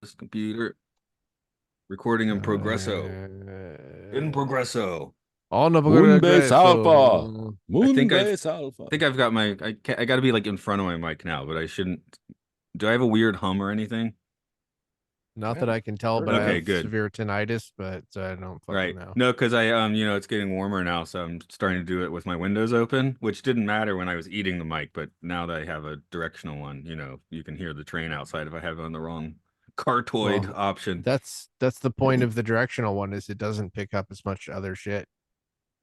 This computer recording in progresso. In progresso. On the Moonbase Alpha. so I think I've Moonbase Alpha. I think I've got my I got to be like in front of my mic now, but I shouldn't. Do I have a weird hum or anything? not that Yeah, I can tell, heard but I enough. Okay, have good. severe tinnitus, but I don't fucking Right. know. No, because it's getting warmer now, so I'm starting to do it with my windows open, which didn't matter when I was eating the mic, but now that I have a directional one, you can hear the train outside if I have it on the wrong cartoid Well, option. that's the point of the directional one is it doesn't pick up as much other shit.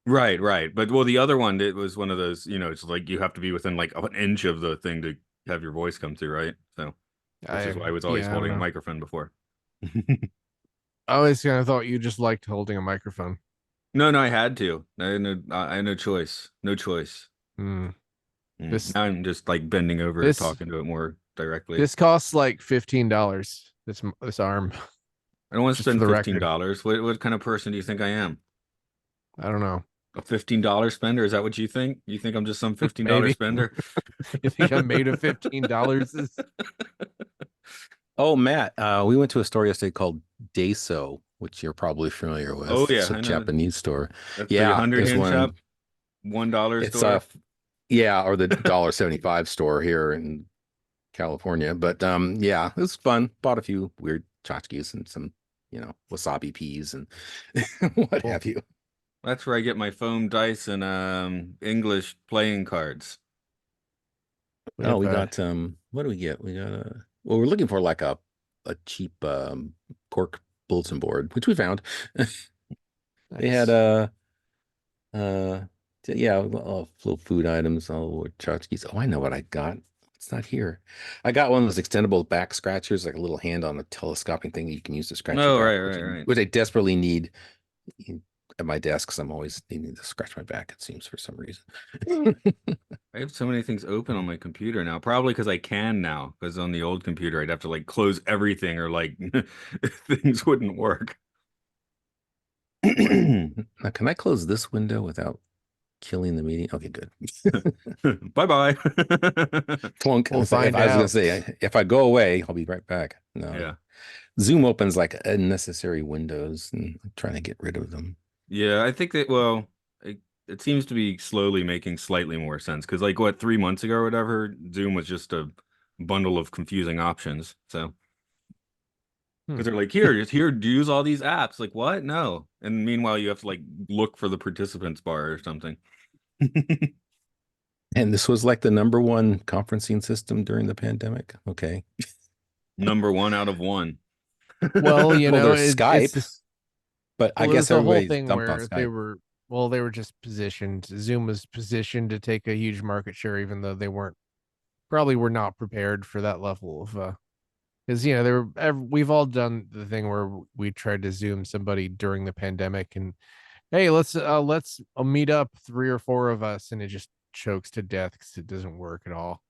Right, right. But well, the other one, it was one of those, it's like you have to be within like an inch of the thing to have your voice come through, right? So, which is why I was always Yeah, I don't holding a know. microphone before. I always kind of thought you just liked holding a microphone. No, no, I had to. I had no choice. No choice. Hmm. This Now I'm just like bending over this talking to it more directly. this costs like $15. This arm, I don't want to just for spend the record. $15. What kind of person do you think I am? I don't know. A $15 spender? Is that what you think? You think I'm just some $15 Maybe spender? you think I'm made of $15? Oh, Matt, we went to a store yesterday called Daiso, which you're probably familiar Oh with. yeah, It's a I know. Japanese store. That's the Yeah, 100 there's yen one. shop, $1 It's store. yeah, or the $1.75 store here in California. But yeah, it was fun. Bought a few weird tchotchkes and some, wasabi peas and what Cool. have you. That's where I get my foam dice and English playing cards. We Oh, have we got what do we get? We got well, we're looking for like a cheap cork bulletin board, which we found. They had nice. uh yeah, all little food items, all tchotchkes. Oh, I know what I got. It's not here. I got one of those extendable back scratchers, like a little hand on a telescoping thing you can use to scratch your Oh, back, right, right, right. which I desperately need at my desk because I'm always needing to scratch my back, it seems, for some reason. I have so many things open on my computer now, probably because I can now, because on the old computer I'd have to like close everything or like things wouldn't work. Now, can I close this window without killing the meeting? Okay, good. Bye-bye. Clunk. We'll If find I was gonna out. say, if I go away, I'll be right back. No, Yeah. Zoom opens like unnecessary windows, and I'm trying to get rid of them. Yeah, I think that, well, it seems to be slowly making slightly more sense because, like, what, 3 months ago or whatever, Zoom was just a bundle of confusing options. So, Hmm. because they're like, here, just here, use all these apps. Like, what? No. And meanwhile, you have to like look for the participants bar or something. And this was like the number one conferencing system during the pandemic. Okay. Number one out of one. Well, Well, there's it's Skype, this. but I Well, it was guess the whole everybody's thing dumped on where Skype. they were just positioned. Zoom was positioned to take a huge market share, even though they were not prepared for that level of because we've all done the thing where we tried to Zoom somebody during the pandemic and hey, let's meet up three or four of us, and it just chokes to death because it doesn't work at all.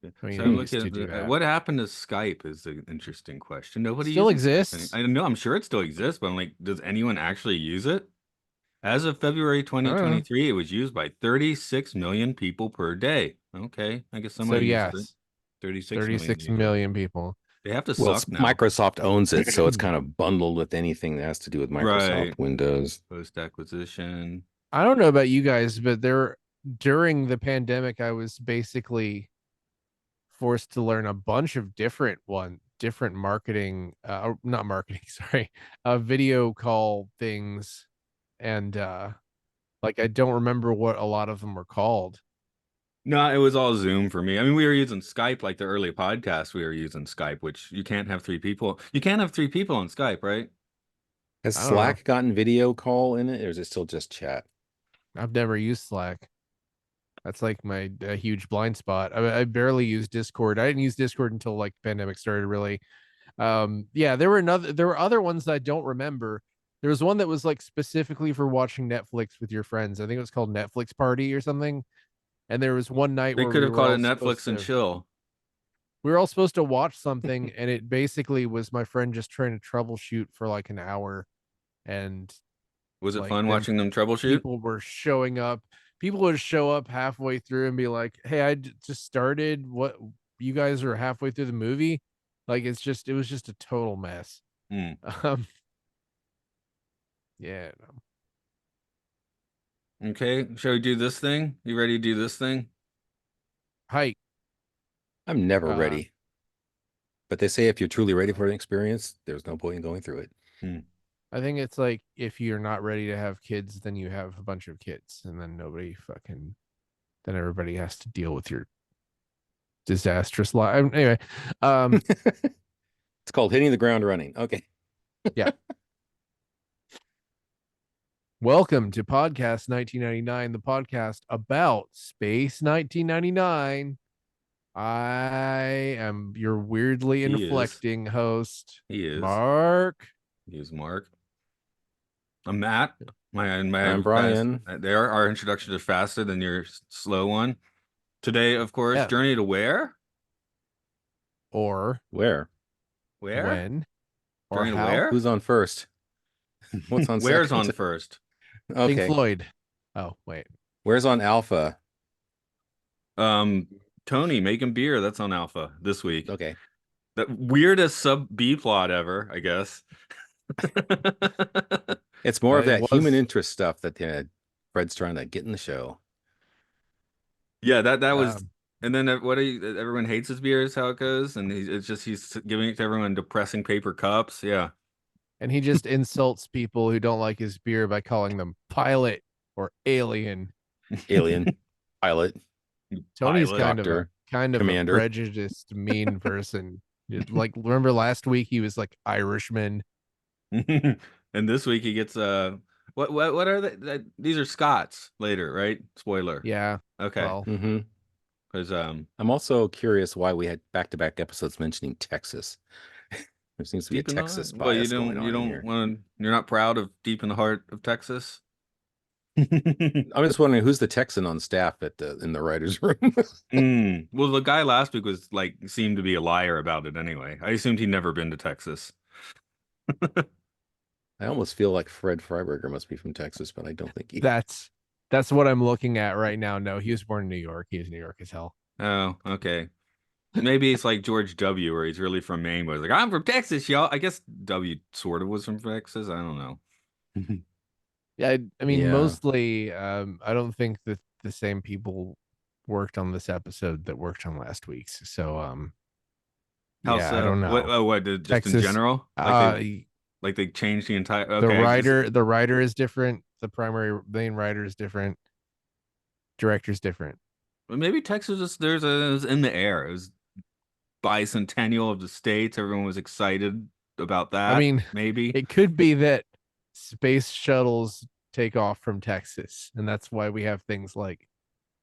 I mean, So it I'm used looking to at do that. what happened to Skype is an interesting question. Nobody Still uses Skype exists. I know, I'm sure it still exists, but I'm like, does anyone actually use it? As of February I don't know. 2023, it was used by 36 million people per day. Okay, I guess So somebody uses it. yes, 36 million 36 users. million people. They have to Well, suck now. Microsoft owns it, so it's kind of bundled with anything that has to do with Microsoft Right. Windows. Post acquisition. I don't know about you guys, but during the pandemic, I was basically forced to learn a bunch of different marketing, not marketing, sorry, video call things, and like I don't remember what a lot of them were called. No, it was all Zoom for me. I mean, we were using Skype, like the early podcast, we were using Skype, which you can't have three people. You can't have three people on Skype, right? Has I don't know. Slack gotten video call in it, or is it still just chat? I've never used Slack. That's like my huge blind spot. I barely use Discord. I didn't use Discord until like the pandemic started, really. Yeah, there were other ones that I don't remember. There was one that was like specifically for watching Netflix with your friends. I think it was called Netflix Party or something. And there was one night They where could have called it Netflix and chill. we were all supposed to watch something, and it basically was my friend just trying to troubleshoot for like an hour, and Was it like fun then watching them troubleshoot? people were showing up. People would show up halfway through and be like, "Hey, just started. What, you guys are halfway through the movie? Like it was just a total mess. Mm. Yeah. Okay, shall we do this thing? You ready to do this thing? Hike. I'm never Uh, ready. But they say if you're truly ready for an experience, there's no point in going through it. I think it's like if you're not ready to have kids, then you have a bunch of kids, and then then everybody has to deal with your disastrous life. Anyway, It's called hitting the ground running. Okay. yeah. Welcome to Podcast 1999, the podcast about Space 1999. I am your weirdly He is. inflecting host, He is. Mark. He is Mark. I'm Matt. I'm Brian. There, our introduction is faster than your slow one. Today, of course, Yeah. journey to where? Or Where? Where? when or Journey to how. where? Who's on first? What's on Where's second? on first? Pink Okay. Floyd. Oh, wait. Where's on Alpha? Tony making beer. That's on Alpha this week. Okay. The weirdest sub B plot ever, I guess. It's more of It that human was- interest stuff that Fred's trying to get in the show. Yeah, that was. Um, And then everyone hates his beer is how it goes, and he's giving it to everyone in depressing paper cups. Yeah. and he just insults people who don't like his beer by calling them pilot or alien. Alien, pilot, Tony's Pilot. Doctor, kind of Commander. a prejudiced, mean person. Like, remember last week he was like Irishman. And this week he gets what are they? These are Scots later, right? Spoiler. Yeah. Okay. Well, Mm-hmm. Because I'm also curious why we had back-to-back episodes mentioning Texas. There seems to be a deep in the Texas well, bias going on you don't here. want you're not proud of deep in the heart of Texas. I'm just wondering who's the Texan on staff in the writers' room. Well, the guy last week was like seemed to be a liar about it anyway. I assumed he'd never been to Texas. I almost feel like Fred Freiberger must be from Texas, but I don't think he. that's what I'm looking at right now. No, he was born in New York. He was New York as hell. Oh, okay. Maybe it's like George W, where he's really from Maine, but he's like, I'm from Texas, y'all. I guess W sort of was from Texas. I don't know. Yeah, I mean, Yeah. mostly, I don't think that the same people worked on this episode that worked on last week's. So, How yeah, so? I don't know. What just Texas, in general? Like they changed the entire. Okay, the writer is different. The main writer is different. Director's different. maybe Texas it was in the air. It was bicentennial of the states. Everyone was excited about that. I mean, maybe it could be that space shuttles take off from Texas, and that's why we have things like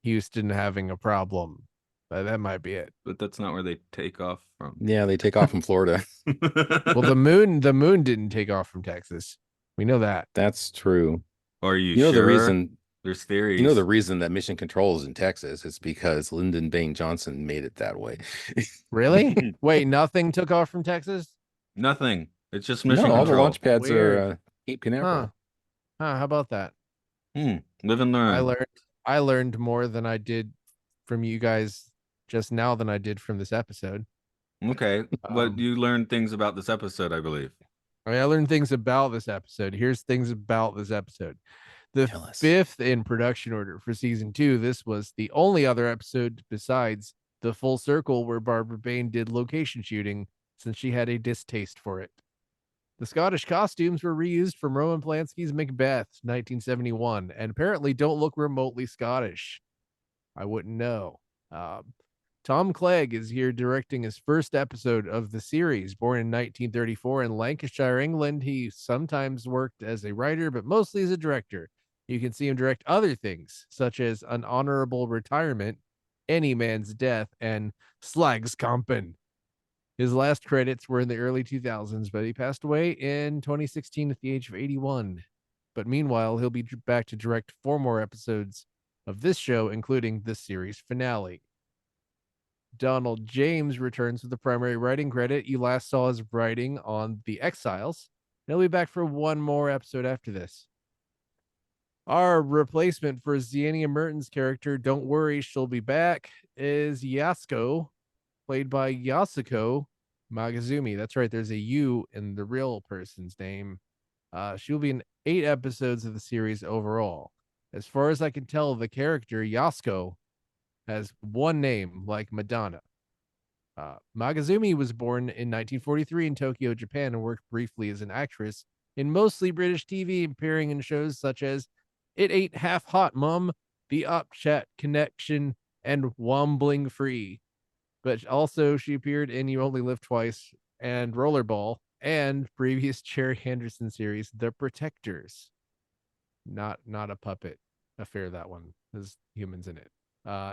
Houston having a problem. That might be it. but that's not where they take off from. Yeah, they take off from Florida. Well, the moon didn't take off from Texas. We know that. That's true. Are you You know sure? the reason. There's theories. You know the reason that Mission Control is in Texas is because Lyndon Baines Johnson made it that way. Really? Wait, nothing took off from Texas? Nothing. It's just mission No, all the control. launch pads Weird. are Cape Canaveral. How about that? Live and learn. I learned more than I did from you guys just now than I did from this episode. Okay, but you learned things about this episode, I believe. I learned things about this episode. Here's things about this episode. The Tell us. 5th in production order for season 2. This was the only other episode besides The Full Circle where Barbara Bain did location shooting since she had a distaste for it. The Scottish costumes were reused from Roman Polanski's Macbeth, 1971, and apparently don't look remotely Scottish. I wouldn't know. Tom Clegg is here directing his first episode of the series. Born in 1934 in Lancashire, England, he sometimes worked as a writer, but mostly as a director. You can see him direct other things, such as An Honorable Retirement, Any Man's Death, and Slagskampen. His last credits were in the early 2000s, but he passed away in 2016 at the age of 81. But meanwhile, he'll be back to direct 4 more episodes of this show, including the series finale. Donald James returns with the primary writing credit. You last saw his writing on The Exiles. He'll be back for 1 more episode after this. Our replacement for Xenia Merton's character, Don't Worry, She'll Be Back, is Yasuko, played by Yasuko Magazumi. That's right. There's a U in the real person's name. She will be in 8 episodes of the series overall. As far as I can tell, the character Yasuko has one name, like Madonna. Magazumi was born in 1943 in Tokyo, Japan, and worked briefly as an actress in mostly British TV, appearing in shows such as It Ain't Half Hot, Mum, The Up Chat Connection, and Wombling Free. But also, she appeared in You Only Live Twice and Rollerball, and previous Cherry Anderson series, The Protectors. Not a puppet affair, that one. There's humans in it.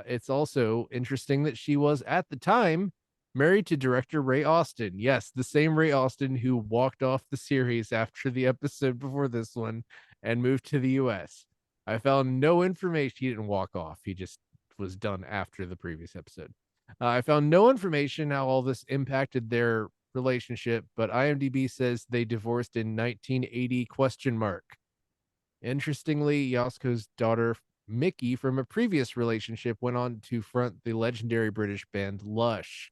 It's also interesting that she was, at the time, married to director Ray Austin. Yes, the same Ray Austin who walked off the series after the episode before this one and moved to the US. I found no information. He didn't walk off. He just was done after the previous episode. I found no information how all this impacted their relationship, but IMDb says they divorced in 1980 ? Interestingly, Yasuko's daughter Mickey from a previous relationship went on to front the legendary British band Lush.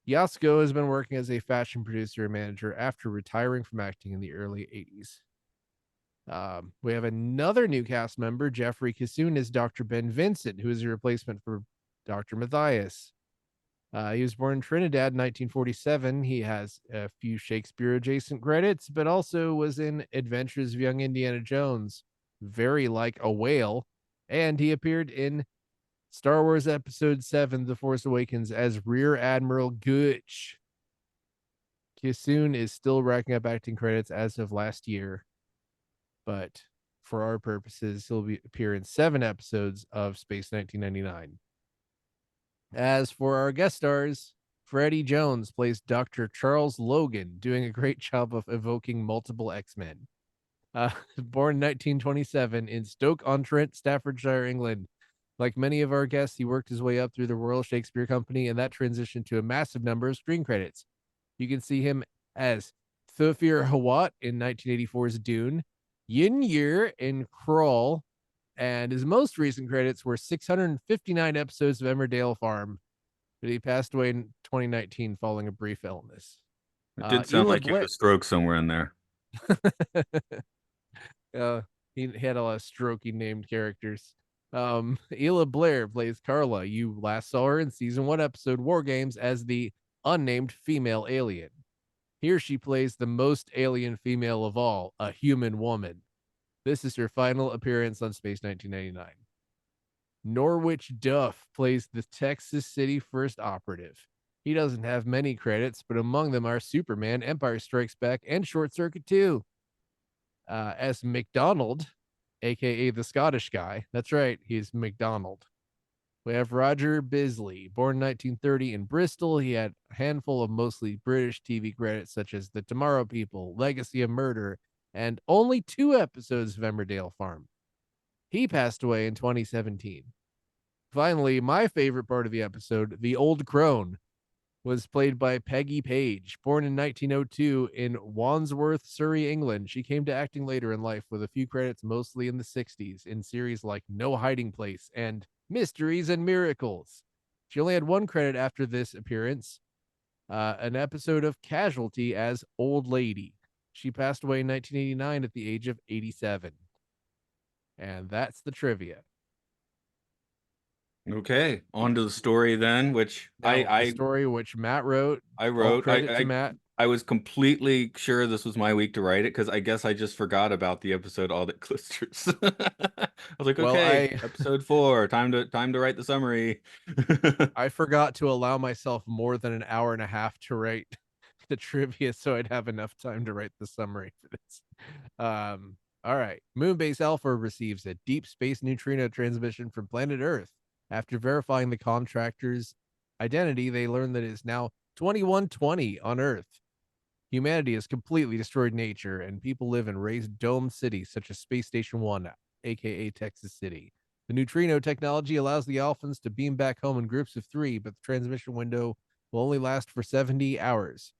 Yasuko has been working as a fashion producer and manager after retiring from acting in the early 80s. We have another new cast member, Jeffrey Kissoon, as Dr. Ben Vincent, who is a replacement for Dr. Matthias. He was born in Trinidad in 1947. He has a few Shakespeare-adjacent credits, but also was in Adventures of Young Indiana Jones, very like a whale, and he appeared in Star Wars Episode 7, The Force Awakens, as Rear Admiral Gooch. Kissoon is still racking up acting credits as of last year, but for our purposes, he'll appear in 7 episodes of Space 1999. As for our guest stars, Freddie Jones plays Dr. Charles Logan, doing a great job of evoking multiple X-Men. Born in 1927 in Stoke-on-Trent, Staffordshire, England. Like many of our guests, he worked his way up through the Royal Shakespeare Company, and that transitioned to a massive number of screen credits. You can see him as Thufir Hawat in 1984's Dune, Yin Yer in Crawl, and his most recent credits were 659 episodes of Emmerdale Farm, but he passed away in 2019 following a brief illness. It did sound like he had a stroke somewhere in there. He had a lot of strokey named characters. Ela Blair plays Carla. You last saw her in season 1 episode War Games as the unnamed female alien. Here she plays the most alien female of all, a human woman. This is her final appearance on Space 1999. Norwich Duff plays the Texas City First Operative. He doesn't have many credits, but among them are Superman, Empire Strikes Back, and Short Circuit 2. As McDonald, aka the Scottish guy. That's right, he's McDonald. We have Roger Bisley, born 1930 in Bristol. He had a handful of mostly British TV credits such as The Tomorrow People, Legacy of Murder, and only 2 episodes of Emmerdale Farm. He passed away in 2017. Finally, my favorite part of the episode, the Old Crone, was played by Peggy Page. Born in 1902 in Wandsworth, Surrey, England, she came to acting later in life with a few credits mostly in the 60s in series like No Hiding Place and Mysteries and Miracles. She only had 1 credit after this appearance, an episode of Casualty as Old Lady. She passed away in 1989 at the age of 87. And that's the trivia. Okay, on to the story then, which the story which Matt wrote. I wrote. All credit to Matt. I was completely sure this was my week to write it because I guess I just forgot about the episode Audit Clisters. I was like, okay, episode 4, time to write the summary. I forgot to allow myself more than an hour and a half to write the trivia, so I'd have enough time to write the summary for this. All right. Moonbase Alpha receives a deep space neutrino transmission from planet Earth. After verifying the contractor's identity, they learn that it is now 2120 on Earth. Humanity has completely destroyed nature, and people live in raised dome cities such as Space Station 1, aka Texas City. The neutrino technology allows the Alphans to beam back home in groups of 3, but the transmission window will only last for 70 hours.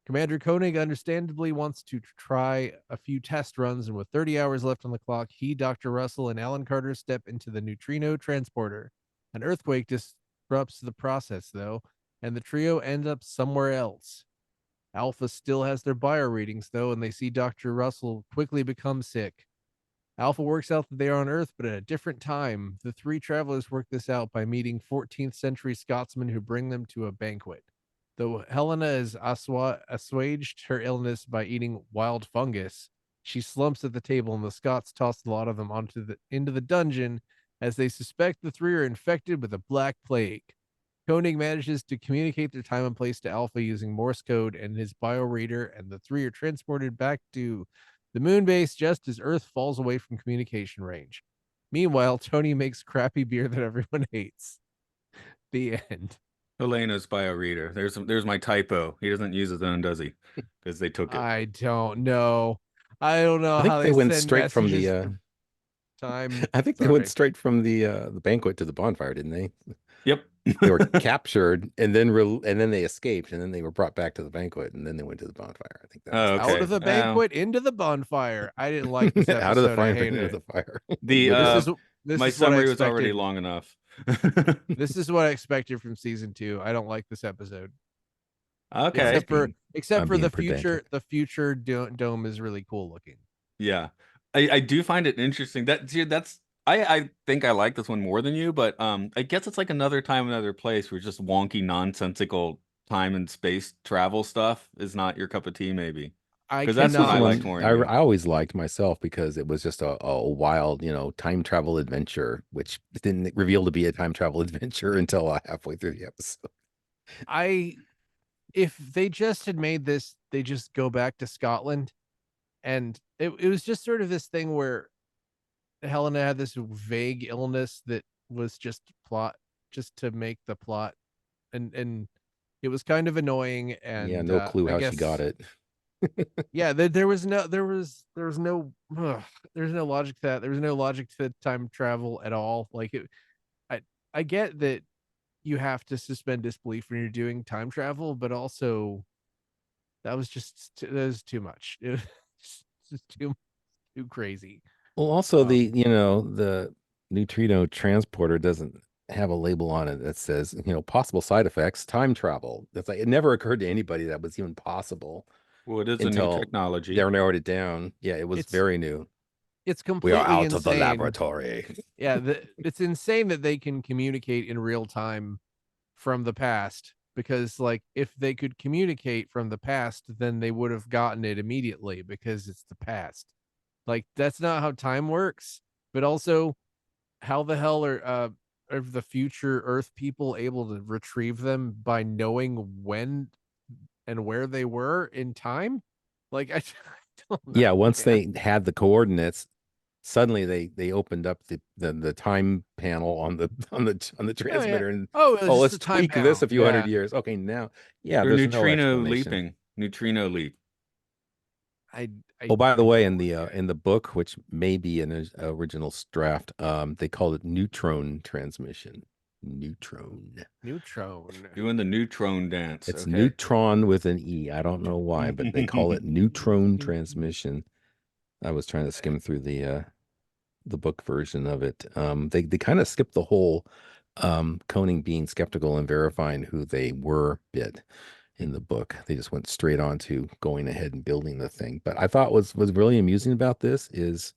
Commander Koenig understandably wants to try a few test runs, and with 30 hours left on the clock, he, Dr. Russell, and Alan Carter step into the neutrino transporter. An earthquake disrupts the process, though, and the trio end up somewhere else. Alpha still has their bio readings, though, and they see Dr. Russell quickly become sick. Alpha works out that they are on Earth, but at a different time. The three travelers work this out by meeting 14th century Scotsmen who bring them to a banquet. Though Helena has assuaged her illness by eating wild fungus, she slumps at the table, and the Scots toss a lot of them into the dungeon as they suspect the three are infected with a black plague. Koenig manages to communicate their time and place to Alpha using Morse code and his bioreader, and the three are transported back to the moon base just as Earth falls away from communication range. Meanwhile, Tony makes crappy beer that everyone hates. The end. Elena's bioreader. There's my typo. He doesn't use his own, does he? Because they took it. I don't know. I don't know I think how they went send straight from messages the. time. I think they Sorry. went straight from the banquet to the bonfire, didn't they? Yep. They were captured and then they escaped and then they were brought back to the banquet and then they went to the bonfire. I think that was Oh, okay. Out of the banquet into the bonfire. I didn't like this episode. out of the I frying pan hated into it. the fire. The This my is what I summary was already expected. long enough. This is what I expected from season 2. I don't like this episode. Okay. Except for being the pedantic. future dome is really cool looking. Yeah. I do find it interesting. I think I like this one more than you, but I guess it's like another time, another place where just wonky, nonsensical time and space travel stuff is not your cup of tea, maybe. I Because that's what I cannot. liked more in you. I always liked myself because it was just a wild, time travel adventure, which didn't reveal to be a time travel adventure until halfway through the episode. If they just had made this, they just go back to Scotland, and it was just sort of this thing where Helena had this vague illness that was just plot, just to make the plot, and it was kind of annoying. And Yeah, no clue I how guess, she got it. yeah, there was no there's no logic to that. There was no logic to time travel at all. Like I get that you have to suspend disbelief when you're doing time travel, but also that was too much. It was just too crazy. Well, also the neutrino transporter doesn't have a label on it that says, possible side effects, time travel. That's like it never occurred to anybody that was even possible Well, it is a new until technology. they narrowed it down. Yeah, it was very new. It's We completely are out insane. of the laboratory. Yeah, it's insane that they can communicate in real time from the past, because like if they could communicate from the past, then they would have gotten it immediately because it's the past. Like that's not how time works. But also, how the hell are the future Earth people able to retrieve them by knowing when and where they were in time? Like I don't know. Yeah, once Man. they had the coordinates, suddenly they opened up the time panel on the transmitter and Oh, it was just let's a time tweak panel. this a few hundred years. Okay, now They're there's no neutrino explanation. leaping. Neutrino leap. I Oh, by the way, don't in the book, which may be an original draft, they called it neutron transmission. Neutron. Doing the neutron dance. It's Okay. neutron with an E. I don't know why, but they call it neutron transmission. I was trying to skim through the book version of it. They kind of skipped the whole Koenig being skeptical and verifying who they were bit in the book. They just went straight on to going ahead and building the thing. But I thought was really amusing about this is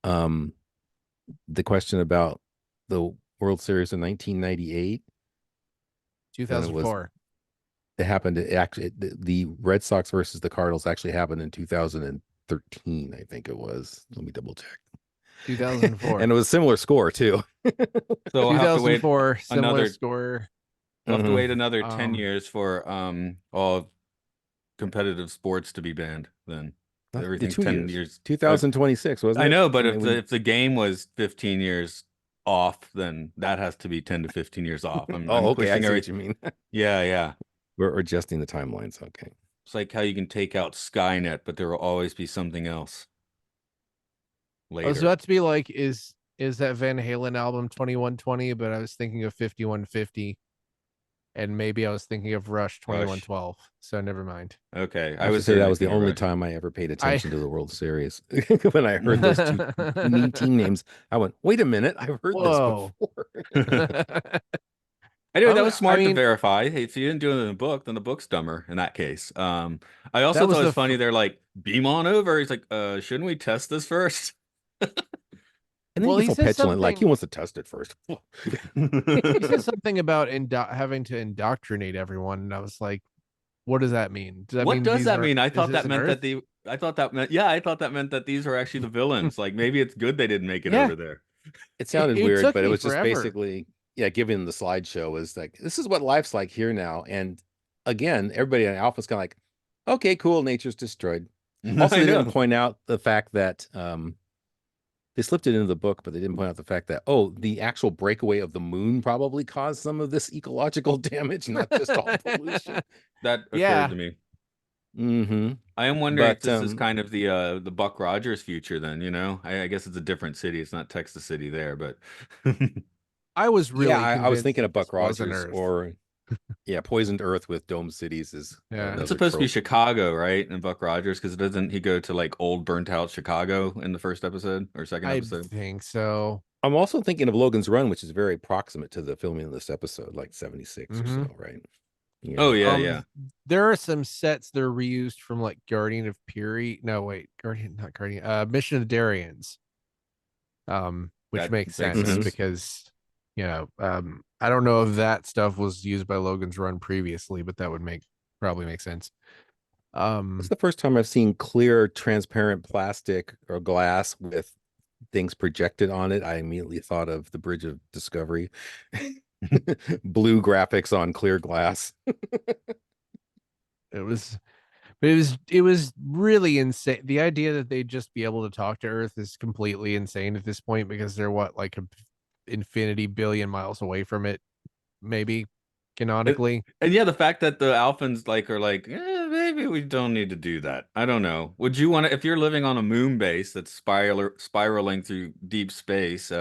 the question about the World Series in 1998. 2004. It happened. The Red Sox versus the Cardinals actually happened in 2013. I think it was. Let me double check. 2004. And it was a similar score too. So we'll have to wait 2004, similar another score. we'll have to wait another 10 Um, years for all competitive sports to be banned then. Everything's 10 years. 2026, wasn't it? I know, but if the game was 15 years off, then that has to be 10 to 15 years off. I'm okay. I pushing see what you mean. Yeah. We're adjusting the timelines. Okay. It's like how you can take out Skynet, but there will always be something else later. I was about to be like, is that Van Halen album 2120? But I was thinking of 5150, and maybe I was thinking of Rush 2112. So never mind. Okay, I would say that was the only time I ever paid attention to the World Series. When I heard those two neat team names, I went, "Wait a minute, I've heard this before." Anyway, that was I smart to mean, verify. If you didn't do it in the book, then the book's dumber in that case. I also that thought was it was the funny. They're like, beam on over. He's like, shouldn't we test this first? And then you well, get he so says petulant, like he something. wants to test it first. He says something about having to indoctrinate everyone, and I was like, "What does that mean? Does that What mean does these that are? mean? I Is thought this that an meant Earth?" that I thought that meant, yeah, I thought that meant that these are actually the villains. Like maybe it's good they didn't make it Yeah, over there. It sounded it weird, took but it me was just forever. basically, yeah, given the slideshow was like, this is what life's like here now. And again, everybody in Alpha's kind of like, okay, cool, nature's destroyed. Also, I they didn't know. point out the fact that they slipped it into the book, but they didn't point out the fact that, oh, the actual breakaway of the moon probably caused some of this ecological damage, not just all pollution. That occurred Yeah, to me. Hmm. I am wondering if But this is kind of the Buck Rogers future then, you know? I guess it's a different city. It's not Texas City there, but I was yeah, really I was convinced thinking that of this Buck was an Rogers Earth. or yeah, Poisoned Earth with Dome Cities is Yeah, it's another supposed to be trope. Chicago, right? In Buck Rogers, because doesn't he go to like old burnt out Chicago in the first episode or second I episode? think so. I'm also thinking of Logan's Run, which is very proximate to the filming of this episode, like 76 or Hmm. so, right? Yeah. Oh yeah, yeah. There are some sets that are reused from like Guardian of Fury. No, wait, Guardian, not Guardian. Mission of the Darians. Which That makes makes sense Hmm. sense. because I don't know if that stuff was used by Logan's Run previously, but that would probably make sense. It's Um, the first time I've seen clear, transparent plastic or glass with things projected on it. I immediately thought of the Bridge of Discovery. Blue graphics on clear glass. it was But it was really insane. The idea that they'd just be able to talk to Earth is completely insane at this point because they're what, like a infinity billion miles away from it, maybe It- canonically. and yeah, the fact that the Alphans like are like, maybe we don't need to do that. I don't know. Would you want to, if you're living on a moon base that's spiraling through deep space,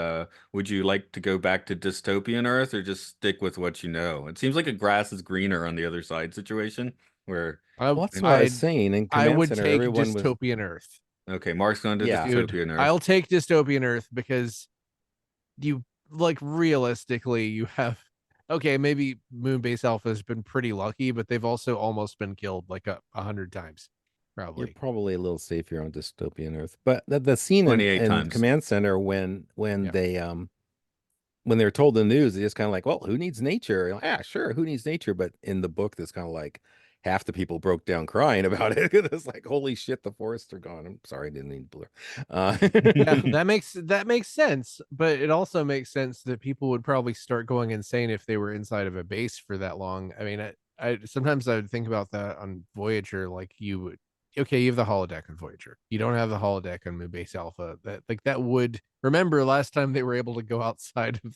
would you like to go back to dystopian Earth or just stick with what you know? It seems like a grass is greener on the other side situation where, I Well, that's what I was I saying. In I Command would Center, take everyone was, dystopian Earth, okay, Mark's going to yeah, dude. dystopian Earth. I'll take dystopian Earth because you like realistically you have okay, maybe Moonbase Alpha has been pretty lucky, but they've also almost been killed like 100 times, you're probably. probably a little safer on dystopian Earth. But the scene 28 in times. Command Center when Yeah. they when they were told the news, they just kind of like, well, who needs nature? Like, yeah, sure, who needs nature? But in the book, that's kind of like half the people broke down crying about it. It's like, holy shit, the forests are gone. I'm sorry, I didn't mean blur. Yeah, that makes sense, but it also makes sense that people would probably start going insane if they were inside of a base for that long. I mean, I sometimes I would think about that on Voyager, like you would okay, you have the holodeck on Voyager. You don't have the holodeck on Moonbase Alpha. That would remember last time they were able to go outside of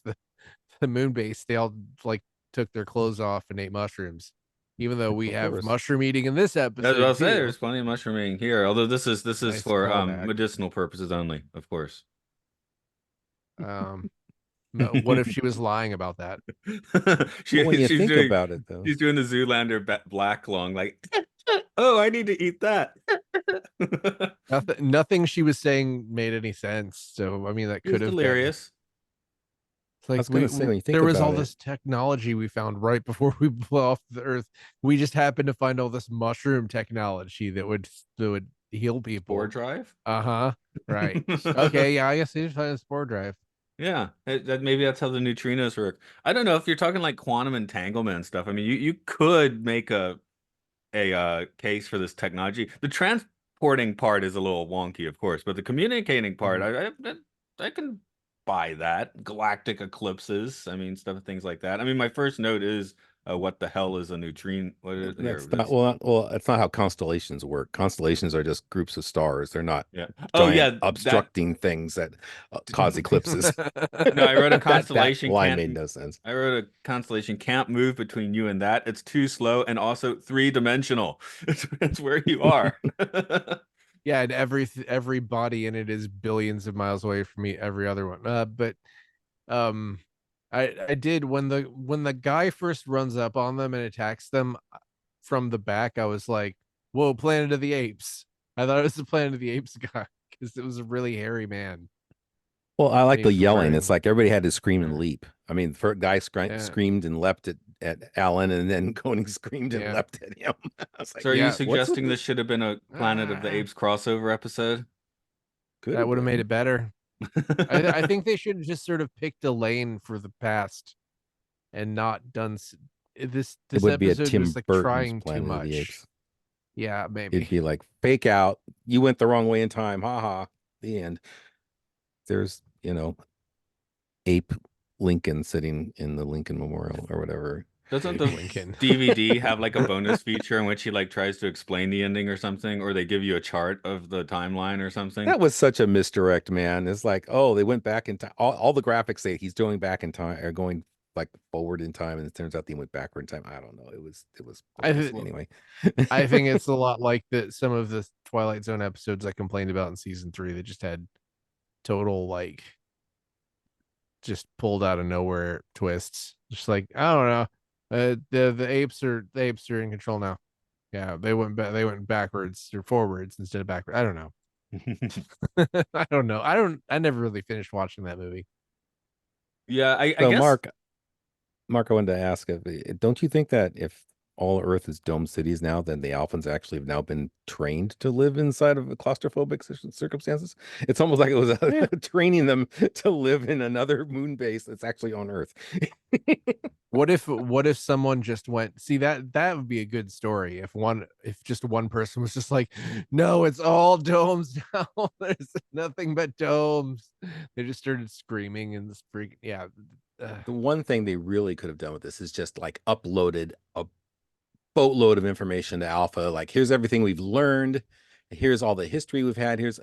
the moon base, they all like took their clothes off and ate mushrooms. Even though we Of have course. mushroom eating in this As I'll episode say, too. there's plenty of mushrooming here. Although this is Nice for callback. medicinal purposes only, of course. Um, what if she was lying about that? Well, when you She's think doing about it, though, the Zoolander black lung like oh I need to eat that. Nothing she was saying made any sense. So I mean, that He could was have been. delirious. It's I like was gonna say, when you think there was all about it, this technology we found right before we blew off the Earth. We just happened to find all this mushroom technology that would heal Spore people. drive. Uh-huh. Right. Okay. Yeah. I guess he just found a spore drive. Yeah, maybe that's how the neutrinos work. I don't know if you're talking like quantum entanglement and stuff. I mean, you could make a case for this technology. The transporting part is a little wonky, of course, but the communicating part, Mhm. I can buy that. Galactic eclipses, I mean, stuff, things like that. I mean, my first note is, what the hell is a neutrino? What is here? that's not This, well. That's not how constellations work. Constellations are just groups of stars. They're not yeah. Oh giant yeah, that. obstructing things that cause eclipses. No, I wrote a That constellation line made can't. no sense. I wrote a constellation can't move between you and that. It's too slow and also three-dimensional. It's where you are. Yeah, and every body in it is billions of miles away from me. Every other one. But um, I did when the guy first runs up on them and attacks them from the back. I was like, "Whoa, Planet of the Apes!" I thought it was the Planet of the Apes guy because it was a really hairy man. Well, I like the He's yelling. It's wearing, like everybody had to scream and leap. I mean, the first guy yeah, screamed and leapt at Alan, and then Koenig screamed and yeah, leapt at him. I was like, So are you yeah. what's with suggesting this this? should have been a Planet of the Ah, Apes crossover episode? Could that have would have made been. it better. I think they should have just sort of picked a lane for the past and not done this. It This would be a episode was Tim like Burton's trying too Planet of the much. Apes. Yeah, It'd maybe. be like fake out. You went the wrong way in time. Ha ha. The end. There's, ape Lincoln sitting in the Lincoln Memorial or whatever. Doesn't Abe the Lincoln. DVD have like a bonus feature in which he like tries to explain the ending or something, or they give you a chart of the timeline or something? That was such a misdirect, man. It's like, oh, they went back in time. All the graphics say he's going back in time or going like forward in time, and it turns out they went backward in time. I don't know. It was I bogus th- anyway. I think it's a lot like some of the Twilight Zone episodes I complained about in season 3 that just had total like just pulled out of nowhere twists. Just like I don't know. The apes are in control now. Yeah, they went backwards or forwards instead of backwards. I don't know. I don't know. I never really finished watching that movie. Yeah, I So guess. Mark, I wanted to ask, don't you think that if all Earth is dome cities now, then the Alphans actually have now been trained to live inside of claustrophobic circumstances? It's almost like it was Yeah. training them to live in another moon base that's actually on Earth. What if someone just went see that would be a good story if just one person was just like, no, it's all domes now. There's nothing but domes. They just started screaming and this freak. Yeah. The one thing they really could have done with this is just like uploaded a boatload of information to Alpha. Like, here's everything we've learned. Here's all the history we've had. Here's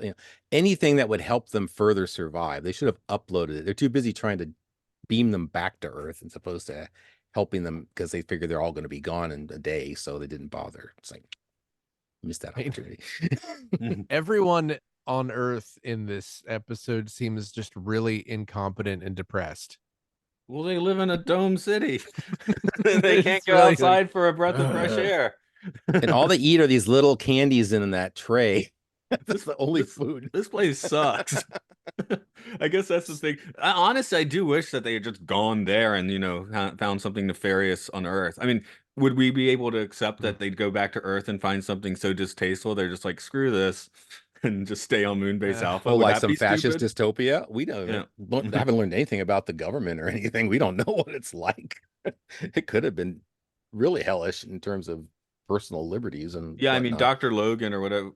anything that would help them further survive. They should have uploaded it. They're too busy trying to beam them back to Earth as opposed to helping them because they figure they're all going to be gone in a day. So they didn't bother. It's like, missed that opportunity. Everyone on Earth in this episode seems just really incompetent and depressed. Well, they live in a dome city. They can't It's go really like, outside for a breath of fresh air. And all they eat are these little candies in that tray. That's the only this, food. This place sucks. I guess that's the thing. Honestly, I do wish that they had just gone there and, found something nefarious on Earth. I mean, would we be able to accept that they'd go back to Earth and find something so distasteful? They're just like, screw this, and just stay on Moonbase Alpha. Oh, Would like that some be fascist stupid? dystopia? We don't Yeah. haven't learned anything about the government or anything. We don't know what it's like. It could have been really hellish in terms of personal liberties and Yeah, I mean, whatnot. Dr. Logan or whatever,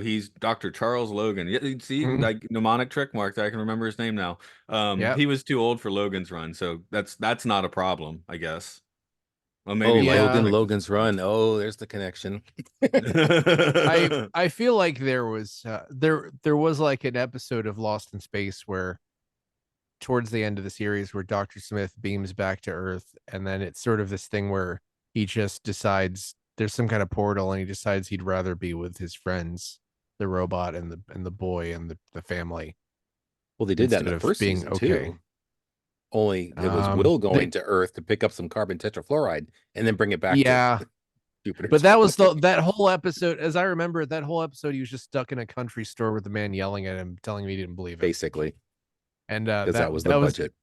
he's Dr. Charles Logan. Yeah, you see, like mnemonic trick mark, I can remember his name now. yeah, He was too old for Logan's Run, so that's not a problem, I guess. Well, Oh, maybe yeah. Logan's Run. Oh, there's the connection. I feel like there was like an episode of Lost in Space where towards the end of the series where Dr. Smith beams back to Earth, and then it's sort of this thing where he just decides there's some kind of portal and he decides he'd rather be with his friends, the robot and the boy and the family, Well, they did that in instead the of first being season okay. too. Only it was Will going They to Earth to pick up some carbon tetrafluoride and then bring it back to yeah, Jupiter. but that was that whole episode, as I remember it, that whole episode he was just stuck in a country store with the man yelling at him, telling him he didn't believe it. Basically, And because that was the budget.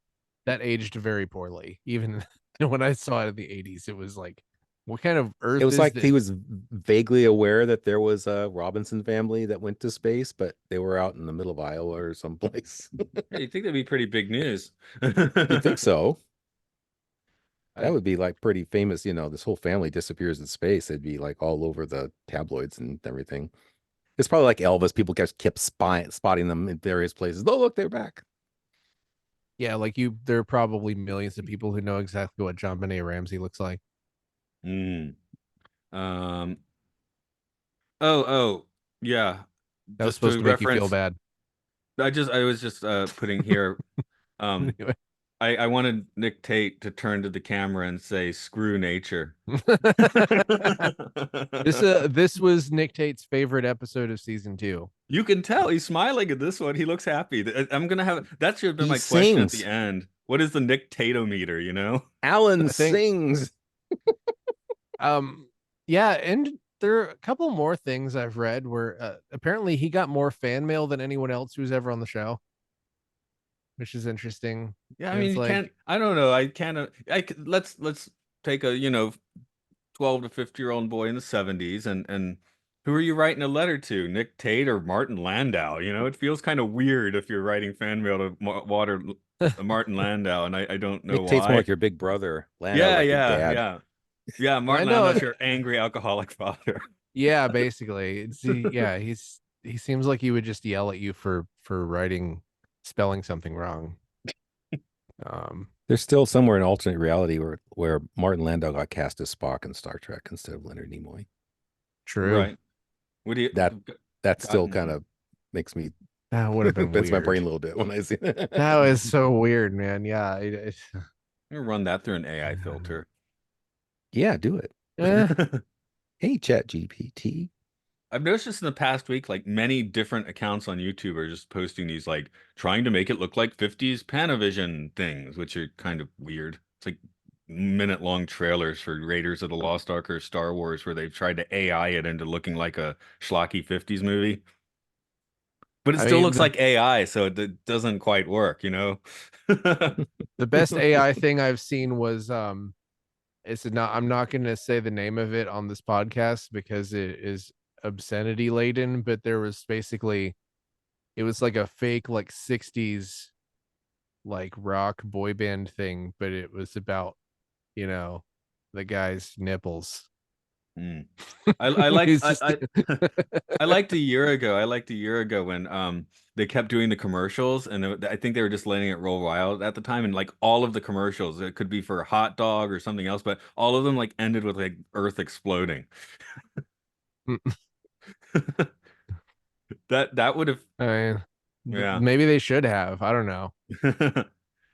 that aged very poorly. Even when I saw it in the 80s, it was like, what kind of Earth It was is like this? he was vaguely aware that there was a Robinson family that went to space, but they were out in the middle of Iowa or someplace. Hey, you think that'd be pretty big news? You'd think so. That I, would be like pretty famous, this whole family disappears in space. It'd be like all over the tabloids and everything. It's probably like Elvis. People kept spotting them in various places. Oh, look, they're back. yeah, like there are probably millions of people who know exactly what John Benet Ramsey looks like. Mm. Um. Oh, yeah. That was Just supposed to to make you feel reference, bad. I was just putting here. Anyway. I wanted Nick Tate to turn to the camera and say, "Screw nature." This was Nick Tate's favorite episode of season 2. You can tell he's smiling at this one. He looks happy. I'm gonna have that should have been He my question at the sings. end. What is the Nick Tate-o-meter, Alan I think sings. yeah, and there are a couple more things I've read where apparently he got more fan mail than anyone else who's ever on the show. which is interesting. Yeah, I And mean, it's you like, can't. I don't know. I can't. Let's take a 12 to 50-year-old boy in the 70s, and who are you writing a letter to? Nick Tate or Martin Landau? It feels kind of weird if you're writing fan mail to Martin Landau, and I don't know Nick Tate's more why. like your big brother. Landau's Yeah, like your yeah, dad. yeah. Yeah, Martin Landau, Landau's your angry alcoholic father. yeah, basically, yeah, he seems like he would just yell at you for spelling something wrong. There's still somewhere an alternate reality where Martin Landau got cast as Spock in Star Trek instead of Leonard Nimoy. True. Right. What do you That still gotten? kind of makes me That would have been bends my brain a weird. little bit when I see that. That was so weird, man. Yeah. I'm gonna run that through an AI filter. Yeah, do it. Eh, Hey, Chat GPT. I've noticed this in the past week, like many different accounts on YouTube are just posting these like trying to make it look like 50s Panavision things, which are kind of weird. It's like minute-long trailers for Raiders of the Lost Ark or Star Wars where they've tried to AI it into looking like a schlocky 50s movie. But it I still mean, looks like AI, so it doesn't quite work. the best AI thing I've seen was it's not I'm not going to say the name of it on this podcast because it is obscenity laden, but there was basically it was like a fake like 60s like rock boy band thing, but it was about, you know, the guy's nipples. Mm. I liked He's just I liked a year ago. I liked a year ago when they kept doing the commercials, and I think they were just letting it roll wild at the time, and like all of the commercials, it could be for a hot dog or something else, but all of them like ended with like Earth exploding. That would have, I mean, yeah. maybe they should have. I don't know.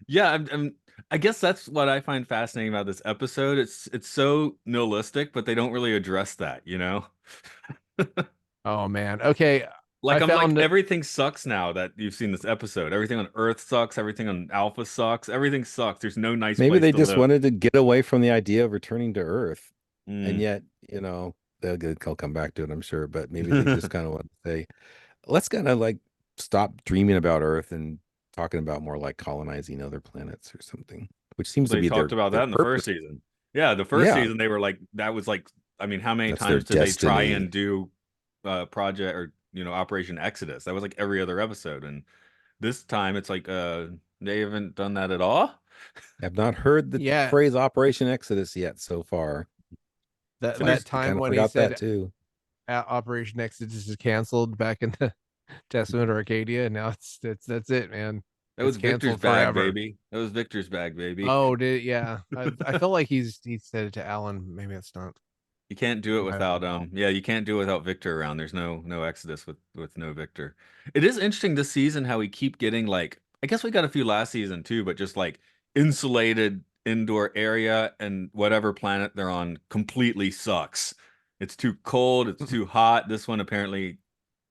Yeah, I guess that's what I find fascinating about this episode. It's so nihilistic, but they don't really address that. Oh man. Okay, I Like I'm like found everything sucks now that you've seen this episode. Everything on Earth sucks, everything on Alpha sucks, everything sucks. There's no nice Maybe place they to just live. wanted to get away from the idea of returning to Earth. And Mm. yet, they'll come back to it, I'm sure. But maybe they just kind of want to say, let's kind of like stop dreaming about Earth and talking about more like colonizing other planets or something, which seems to They be talked about their that in the first purpose. season. Yeah, the first Yeah, season they were like that was like I mean, how many that's their times did they try destiny. and do project or Operation Exodus? That was like every other episode. And this time it's like they haven't done that at all. I've not heard the yeah, phrase Operation Exodus yet so far. that So that I time kind of when he forgot that said too. Operation Exodus is canceled back in the Testament of Arcadia, and now that's it, man. that It's was Victor's canceled bag, forever. baby. That was Victor's bag, baby. Oh, yeah. I felt like he said it to Alan. Maybe it's not. You can't do it I don't without know. yeah, you can't do it without Victor around. There's no Exodus with no Victor. It is interesting this season how we keep getting like I guess we got a few last season too, but just like insulated indoor area and whatever planet they're on completely sucks. It's too cold, it's too hot. This one apparently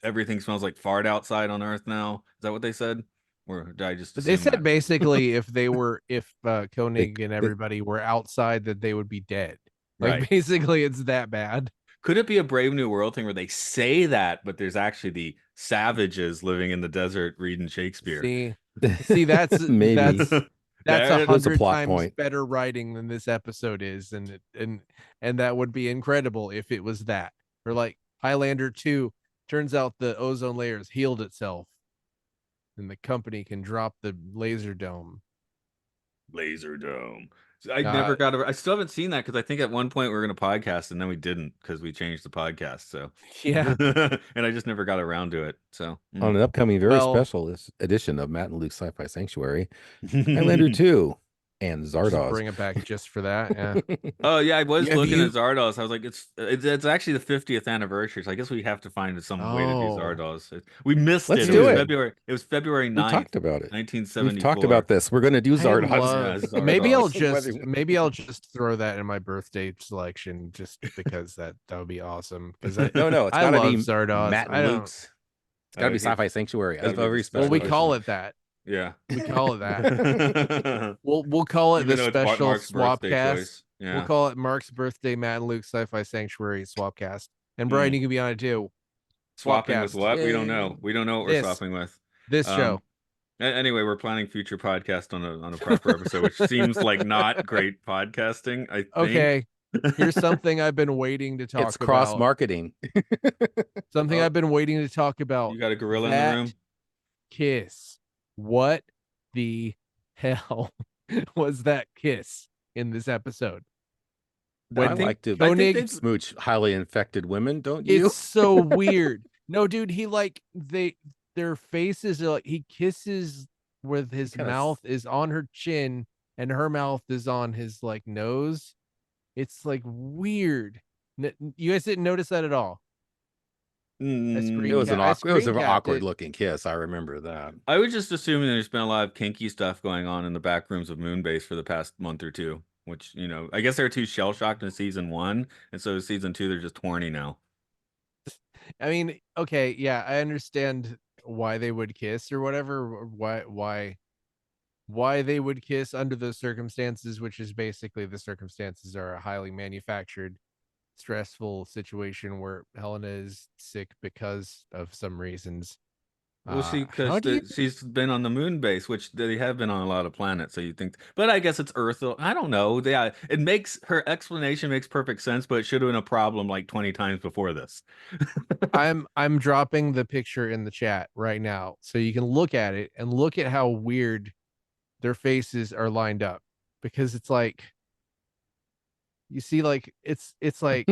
everything smells like fart outside on Earth now. Is that what they said? Or did I just But they assume said that? basically if They, Koenig and they, everybody were outside that they would be dead. Like Right. basically it's that bad. Could it be a Brave New World thing where they say that, but there's actually the savages living in the desert reading Shakespeare? See that's maybe that's a There, that's a hundred plot times point. better writing than this episode is, and that would be incredible if it was that. Or like Highlander 2, turns out the ozone layer has healed itself and the company can drop the laser dome. Laser Dome. So I Uh, never got. I still haven't seen that because I think at one point we were going to podcast and then we didn't because we changed the podcast. So, yeah. and I just never got around to it. So, On an upcoming very Well, special edition of Matt and Luke's Sci-Fi Sanctuary, Highlander 2 and just Zardoz. bring it back just for that. Yeah. Oh yeah, I was Have looking at you? Zardoz. I was like, it's actually the 50th anniversary, so I guess we have to find some way to do Oh, Zardoz. We missed Let's it. It do was it. February. It was February We 9th, talked about it. We've talked 1974. about this. We're going to do I Zardoz. Yeah, love. Zardoz. Maybe I'll just throw that in my birthday selection just because that would be awesome. Because I No, it's I got to love be Zardoz. Matt I and don't. Luke's. It's got to be He Sci-Fi Sanctuary. has A to be the very Well, special we special call edition. edition. it that. Yeah. We call it that. Even We'll call it the though it's special Mark's swap birthday cast. choice. We'll Yeah. call it Mark's birthday, Matt and Luke Sci-Fi Sanctuary swap cast. And Brian, Mm. you can be on it too. Swap Swapping with cast. what? We don't Yay. know. We don't know what we're This swapping with. this Um, show. Anyway, we're planning future podcast on a proper episode, which seems like not great podcasting, I think. Okay, here's something I've been waiting to talk It's cross about. marketing. Something Oh, I've been waiting to talk about. you got a gorilla in the That room? kiss. What the hell was that kiss in this episode? I When like to Koenig, smooch highly infected women, don't you? it's so weird. No, dude, he like their faces are like he kisses with his kinda mouth is on her chin and her mouth is on his like nose. It's like weird. You guys didn't notice that at all. It was an I awkward it. looking kiss. I remember that. I was just assuming there's been a lot of kinky stuff going on in the back rooms of Moonbase for the past month or two, which, you know, I guess they're too shell shocked in season 1, and so season 2 they're just horny now. I mean, okay, yeah, I understand why they would kiss or whatever, or why they would kiss under those circumstances, which is basically the circumstances are a highly manufactured, stressful situation where Helena is sick because of some reasons. Well, How do you? she's been on the moon base, which they have been on a lot of planets. So you think, but I guess it's Earth. I don't know. Yeah, it makes her explanation makes perfect sense, but it should have been a problem like 20 times before this. I'm dropping the picture in the chat right now, so you can look at it and look at how weird their faces are lined up, because it's like you see, like it's like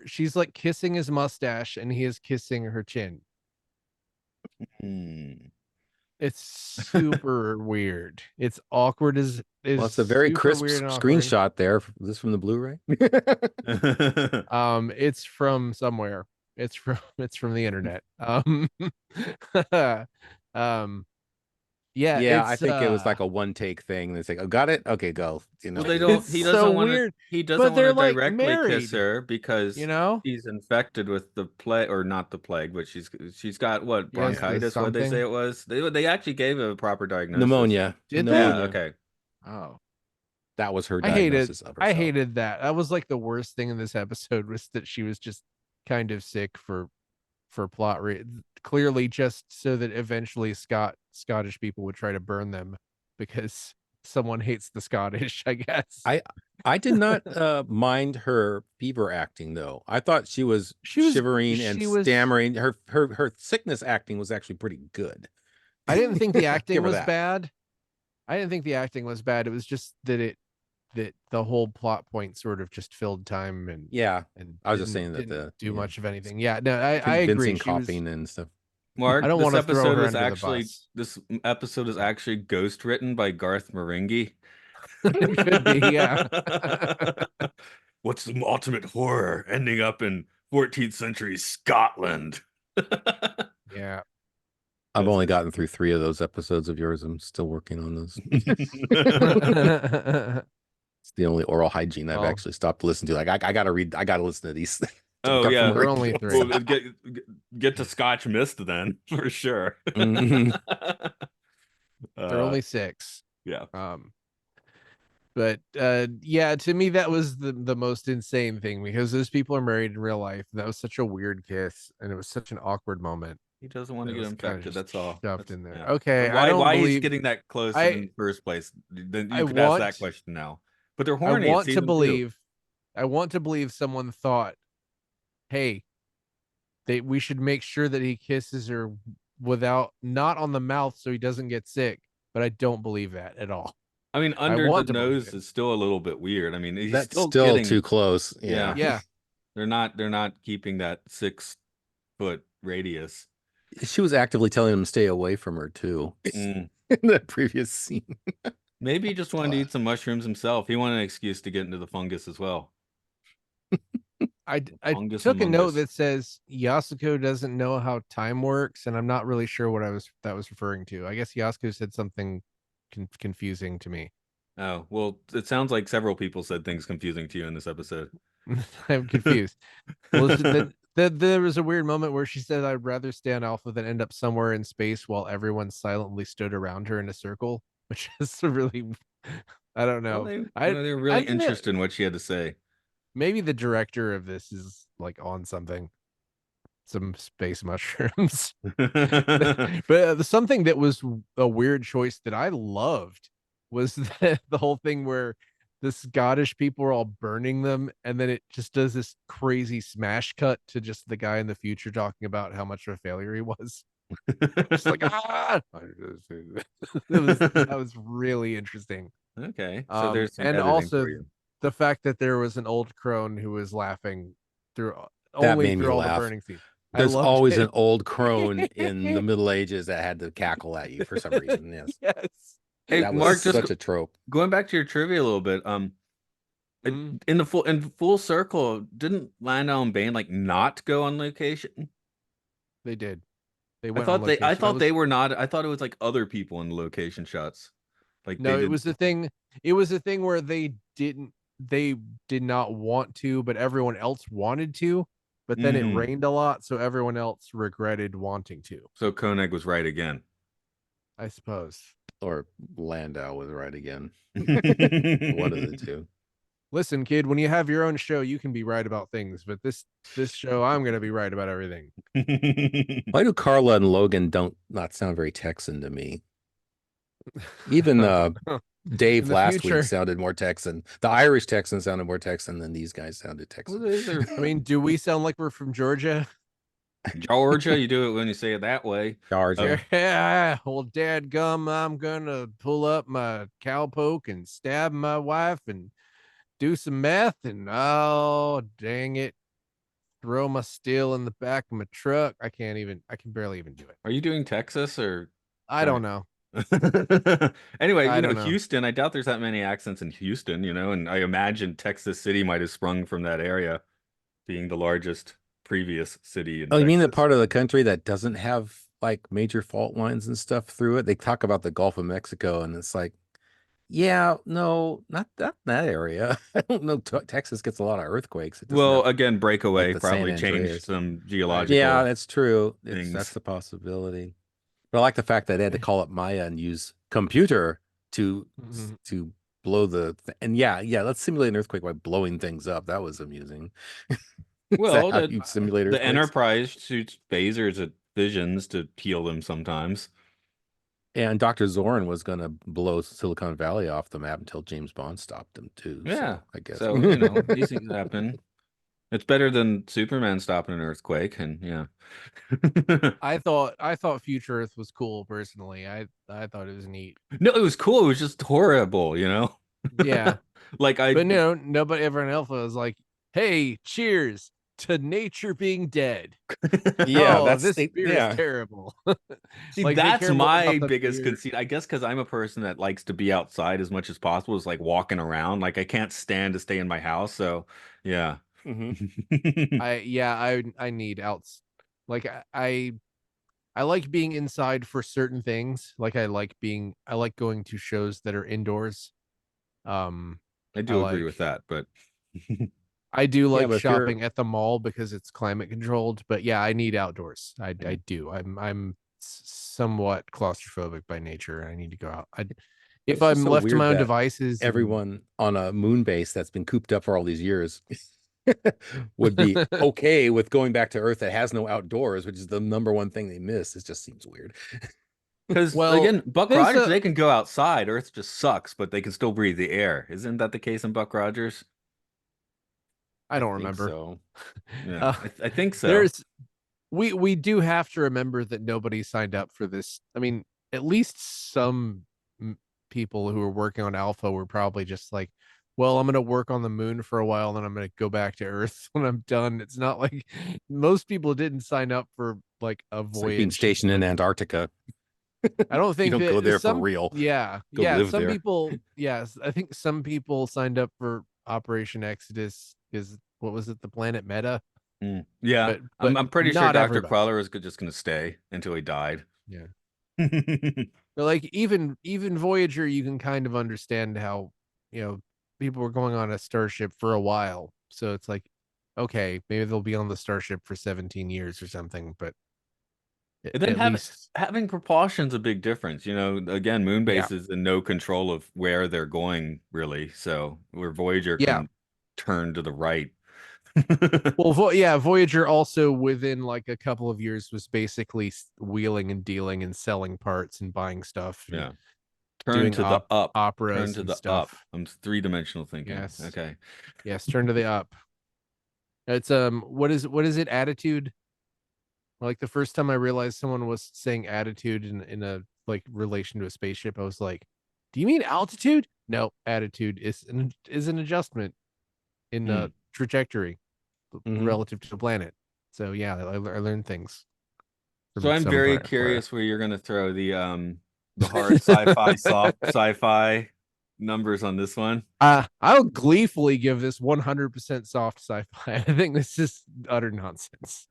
she's like kissing his mustache and he is kissing her chin. Hmm. It's super weird. It's awkward as is. Well, it's a very super crisp weird and awkward. screenshot there. Is this from the Blu-ray? It's from somewhere. It's from the internet. Yeah, Yeah, it's I think it was like a one take thing. They say, "Oh, got it? Okay, go." You know, Well, they don't. it's He so doesn't want to. weird. He But doesn't want they're to like directly kiss married, her because you know? she's infected with the plague, or not the plague, but she's got what, He has the bronchitis? What they say something. it was? They actually gave a proper diagnosis. pneumonia. Did Yeah. Pneumonia. Okay. Oh, That was her I hated. diagnosis of I herself. hated that. That was like the worst thing in this episode was that she was just kind of sick for plot clearly just so that eventually Scottish people would try to burn them because someone hates the Scottish, I guess. I did not mind her fever acting though. I thought she was shivering and stammering. Her sickness acting was actually pretty good. I didn't think the acting was that. bad. I didn't think the acting was bad. It was just that the whole plot point sort of just filled time and Yeah, and I was just didn't- saying that didn't do much of anything. Yeah, no, I agree. convincing She was, coughing and stuff. Mark, I don't this want to throw episode her is under the actually bus. this episode is actually ghost written by Garth Marenghi. It could be, yeah. What's the ultimate horror ending up in 14th century Scotland? Yeah. I've only gotten through 3 of those episodes of yours. I'm still working on those. It's the only oral hygiene I've actually stopped to listen to. Like I gotta listen to these. Oh yeah, there are only 3. Well, get to Scotch Mist then for sure. Mhm. There are only 6. Yeah. But yeah, to me that was the most insane thing because those people are married in real life. That was such a weird kiss and it was such an awkward moment. He doesn't want to It get was kinda infected. just That's all. shoved That's, in there. yeah. Okay, But why I don't why he's believe getting that close I- in the first place? Then you I could ask want- that question now. But they're I horny. want to believe someone thought, hey, we should make sure that he kisses her without not on the mouth so he doesn't get sick. But I don't believe that at all. I mean, under want the to believe nose it. is still a little bit weird. I mean, he's That's still still getting, too close. Yeah. Yeah. They're not keeping that 6-foot radius. She was actively telling him to stay away from her too Mm. in that previous scene. Maybe he just wanted to eat some mushrooms himself. He wanted an excuse to get into the fungus as well. I Fungus took a among note us. that says Yasuko doesn't know how time works, and I'm not really sure what that was referring to. I guess Yasuko said something confusing to me. Oh, well, it sounds like several people said things confusing to you in this episode. I'm confused. Well, there was a weird moment where she said, "I'd rather stay on Alpha than end up somewhere in space while everyone silently stood around her in a circle," which is really, I don't know. Well, they were really interested in what she had to say. Maybe the director of this is like on something. some space mushrooms. But something that was a weird choice that I loved was the whole thing where the Scottish people are all burning them, and then it just does this crazy smash cut to just the guy in the future talking about how much of a failure he was. Just like that was really interesting. Okay, so there's some And editing also for you. the fact that there was an old crone who was laughing through That only made me through all the laugh. burning scenes. I There's loved always it. an old crone in the Middle Ages that had to cackle at you for some reason. Yes, Yes. Hey, that Mark, was just such a trope. going back to your trivia a little bit. Mm, In full circle, didn't Landau and Bane like not go on location? they did. They went on I location. thought they were not. I thought it was like other people in the location shots. Like No, they it did. was the thing. It was the thing where they did not want to, but everyone else wanted to. But then it Mm, rained a lot, so everyone else regretted wanting to, so Koenig was right again. I suppose. Or Landau was right again. One of the Why two. Listen, kid, when you have your own show, you can be right about things, but this show, I'm gonna be right about everything. Why do Carla and Logan don't not sound very Texan to me? Even Dave In the last week future. sounded more Texan. The Irish Texan sounded more Texan than these guys sounded Texan. I mean, do we sound like we're from Georgia? Georgia, you do it when you say it that way. Georgia. Yeah, well, dadgum, I'm gonna pull up my cowpoke and stab my wife and do some meth, and oh, dang it, throw my steel in the back of my truck. I can barely even do it. Are you doing Texas or I don't know. anyway, I don't know. Houston, I doubt there's that many accents in Houston, and I imagine Texas City might have sprung from that area, being the largest previous city in Oh, you mean the Texas. part of the country that doesn't have like major fault lines and stuff through it? They talk about the Gulf of Mexico, and it's like, yeah, no, not that area. I don't know. Texas gets a lot of earthquakes. It doesn't Well, have again, like breakaway the San probably changed Andreas. some Yeah, geological that's true. That's things. the possibility. But I like the fact that they had to call up Maya and use computer to Mhm. to blow and yeah, let's simulate an earthquake by blowing things up. That was amusing. Is that Well, how you simulate the earthquakes? Enterprise shoots phasers at visions to heal them sometimes. And Dr. Zorn was going to blow Silicon Valley off the map until James Bond stopped him too. Yeah. So I guess. So, these things happen. It's better than Superman stopping an earthquake, and yeah. I thought Future Earth was cool personally. I thought it was neat. No, it was cool. It was just horrible. Yeah. Like But no, nobody everyone else was like, hey, cheers to nature being dead. Yeah, Oh, this beer is yeah. terrible. See, Like they that's care more my about the biggest beer. conceit. I guess because I'm a person that likes to be outside as much as possible, is like walking around. Like I can't stand to stay in my house. So yeah. hmm I need outs. Like I like being inside for certain things. Like I like going to shows that are indoors. Um I I do agree like with that, but I do Yeah, like but if you're shopping at the mall because it's climate controlled, but yeah, I need outdoors. I Mhm. do. I'm somewhat claustrophobic by nature. I need to go out. If it's just I'm so left to my weird own that devices and everyone on a moon base that's been cooped up for all these years would be okay with going back to Earth that has no outdoors, which is the number one thing they miss. It just seems weird. because well, again, Buck there's Rogers, a they can go outside. Earth just sucks, but they can still breathe the air. Isn't that the case in Buck Rogers? I I don't think remember. so. Yeah, Uh, I think so. there's we do have to remember that nobody signed up for this. I mean, at least some people who are working on Alpha were probably just like, well, I'm going to work on the moon for a while, then I'm going to go back to Earth when I'm done. It's not like most people didn't sign up for like a It's like being voyage. stationed in Antarctica. I don't You think don't go that there for real. Go yeah, live some there. people, yes, I think some people signed up for Operation Exodus because what was it, the planet Meta? Yeah, But I'm pretty sure not Dr. everybody. Queller was just going to stay until he died. Yeah. But like even Voyager, you can kind of understand how, people were going on a starship for a while. So it's like, okay, maybe they'll be on the starship for 17 years or something, but And then at least having propulsion's a big difference. Again, yeah. Moonbase is in no control of where they're going, really. So where Voyager Yeah. can turn to the right. Well, Voyager also within like a couple of years was basically wheeling and dealing and selling parts and buying stuff and Yeah. Turn doing to the up. Turn operas to and the up. stuff. I'm three-dimensional thinking. Yes. Okay. Yes, turn to the up. It's what is it? Attitude. Like the first time I realized someone was saying attitude in a like relation to a spaceship, I was like, "Do you mean altitude?" No, attitude is an adjustment in Hmm. trajectory Mhm. relative to the planet. So yeah, I learned things So from I'm some very part. curious where you're gonna throw the hard sci-fi, soft sci-fi numbers on this one. I'll gleefully give this 100% soft sci-fi. I think this is utter nonsense.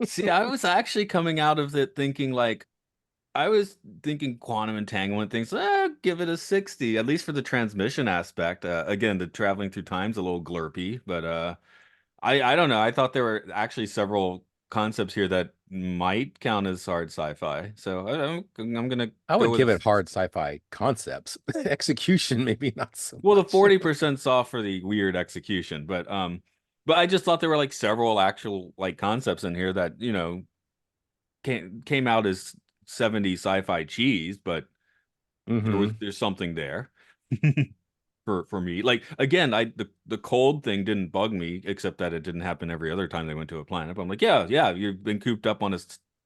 See, I was actually coming out of it thinking like I was thinking quantum entanglement things. Give it a 60, at least for the transmission aspect. Again, the traveling through time's a little glurpy, but I don't know. I thought there were actually several concepts here that might count as hard sci-fi. So I'm gonna I go would with give a. it hard sci-fi concepts. Execution, maybe not so Well, the much. 40% off for the weird execution, but I just thought there were like several actual like concepts in here that came out as 70 sci-fi cheese, but Hmm. there's something there. For me. Like again, the cold thing didn't bug me, except that it didn't happen every other time they went to a planet. But I'm like, yeah, you've been cooped up on a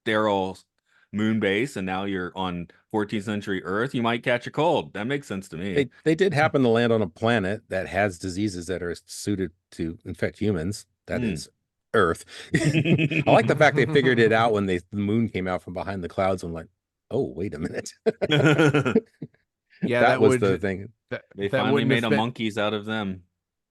sterile moon base, and now you're on 14th century Earth. You might catch a cold. That makes sense to me. They did happen to land on a planet that has diseases that are suited to infect humans. That Hmm. is Earth. I like the fact they figured it out when the moon came out from behind the clouds. I'm like, oh, wait a minute. Yeah, That was the thing. They that finally wouldn't made have a been. monkeys out of them.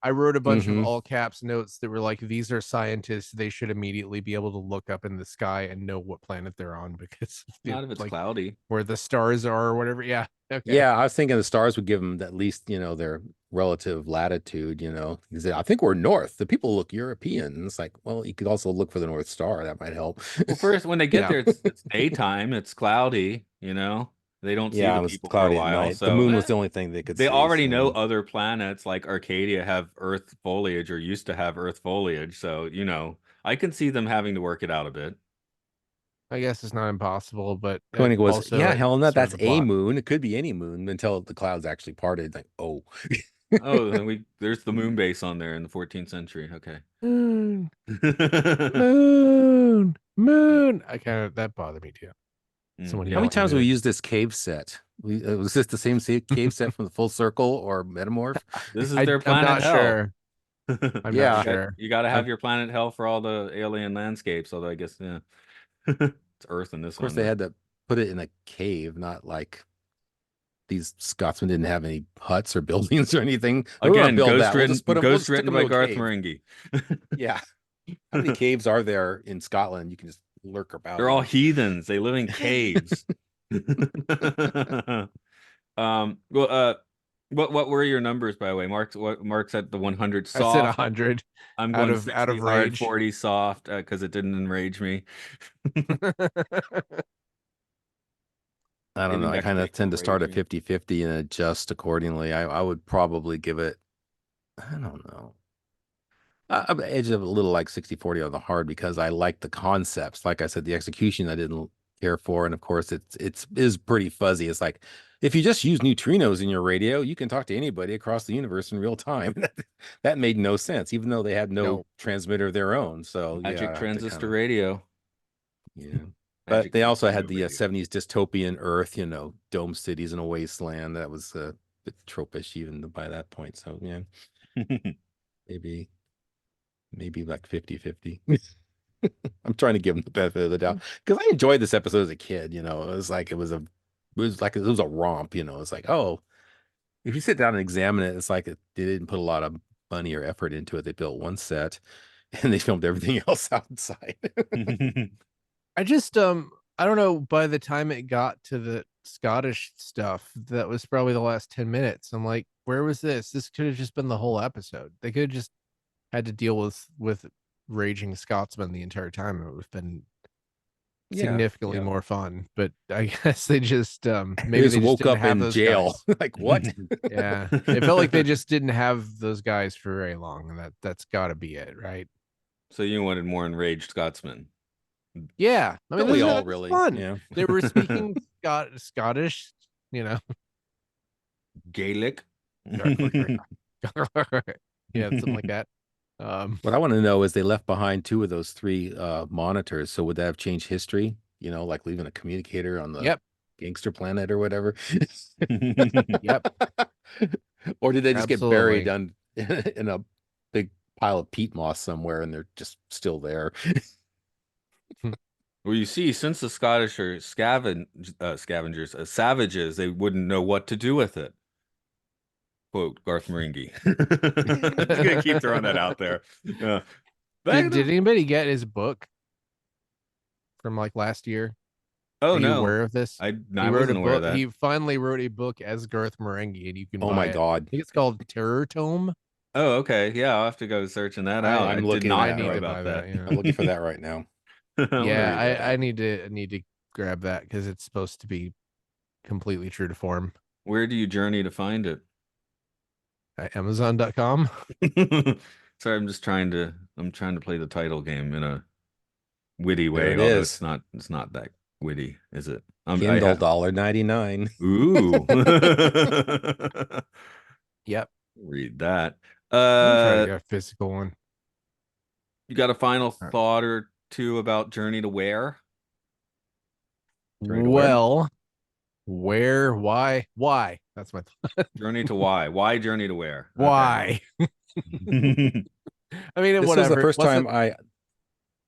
I wrote a bunch of Hmm. all caps notes that were like, "These are scientists. They should immediately be able to look up in the sky and know what planet they're on because Not if it's like cloudy. where the stars are or whatever." Yeah. Okay. Yeah, I was thinking the stars would give them at least, their relative latitude, because I think we're north. The people look European. It's like, well, you could also look for the North Star. That might help. Well, first when they get Yeah. there, it's daytime. It's cloudy. They don't see Yeah, the it was people for a cloudy at while, night. The so moon was the only thing they could they see. already know So other planets like Arcadia have Earth foliage or used to have Earth foliage. So, I can see them having to work it out a bit. I guess it's not impossible, but Koenig was, also yeah, it Helena, serves that's the a plot. moon. It could be any moon until the clouds actually parted. Like, oh, Oh, and there's the moon base on there in the 14th century. Okay. Moon, moon. I kind of that bothered me too. Someone how many yelling times at have we it. used this cave set? Was this the same cave set from the Full Circle or Metamorph? This is their I'm planet not hell. sure. I'm not Yeah, sure. You got to have of your planet hell for all the alien landscapes, although I guess yeah. It's Earth in this course one, they but had to put it in a cave, not like these Scotsmen didn't have any huts or buildings or anything. We're gonna again, build that. We'll just put them. We'll ghost just stick written them by into a Garth cave. Marenghi. Yeah. How many caves are there in Scotland? You can just lurk about They're all in. heathens. They live in caves. Well, what were your numbers by the way? Mark's at the 100 I said soft. 100 I'm out going of 60 hard, rage. 40 soft because it didn't enrage me. I don't know. Giving I back kind of space tend will to start rage at me. 50-50 and adjust accordingly. I would probably give it, I don't know. I'm edge of a little like 60-40 on the hard because I like the concepts. Like I said, the execution I didn't care for. And of course it's is pretty fuzzy. It's like if you just use neutrinos in your radio, you can talk to anybody across the universe in real time. That made no sense, even though they had no No. transmitter of their own. So yeah, Magic I have to kind transistor of, radio. yeah. But Magic they also neutrino had the radio. 70s dystopian Earth, dome cities in a wasteland. That was a bit tropish even by that point. So yeah, maybe like 50-50. I'm trying to give them the benefit of the doubt because I enjoyed this episode as a kid. It was a romp. It's like, oh, if you sit down and examine it, it's like they didn't put a lot of money or effort into it. They built one set and they filmed everything else outside. I just I don't know, by the time it got to the Scottish stuff, that was probably the last 10 minutes. I'm like, where was this? This could have just been the whole episode. They could have just had to deal with raging Scotsmen the entire time. It would have been significantly more fun. But I guess they just They maybe just they just woke didn't up have in those jail. guys. Like what? Yeah, it felt like they just didn't have those guys for very long, and that's got to be it, right? So you wanted more enraged Scotsmen. Yeah, I mean, Don't we this all is really? fun. Yeah. They were speaking Scottish, you know. Gaelic. Yeah, something like that. What I want to know is they left behind two of those three monitors. So would that have changed history? You know, like leaving a communicator on the Yep, gangster planet or whatever? yep, Or did they just get buried absolutely. in a big pile of peat moss somewhere and they're just still there? Well, you see, since the Scottish are scavengers, savages, they wouldn't know what to do with it. Quote Garth Marenghi. Just gonna keep throwing that out there. Yeah. Did anybody get his book from like last year? Oh Are you no, aware of this? He I wrote a wasn't aware of book. that. He finally wrote a book as Garth Marenghi, and you can Oh buy my it. God. I think it's called Terror Tome. Oh, okay. Yeah, I'll have to go searching that out. I I'm did looking not I that know need to right. buy about that. that. Yeah, I'm looking for that right now. I want to yeah. read that. I need to grab that because it's supposed to be completely true to form. Where do you journey to find it? At Amazon.com. Sorry, I'm trying to play the title game in a witty There way, it although is. it's not that witty, is it? I Kindle have $1.99. ooh. Yep. Read that. I'm gonna try to get a physical one. You got a final Uh, thought or two about Journey to Where? Journey to where? Well, where? Why? That's my Journey to Why? Why Journey to Where? Okay. why. I mean, This was the whatever. It first wasn't. time I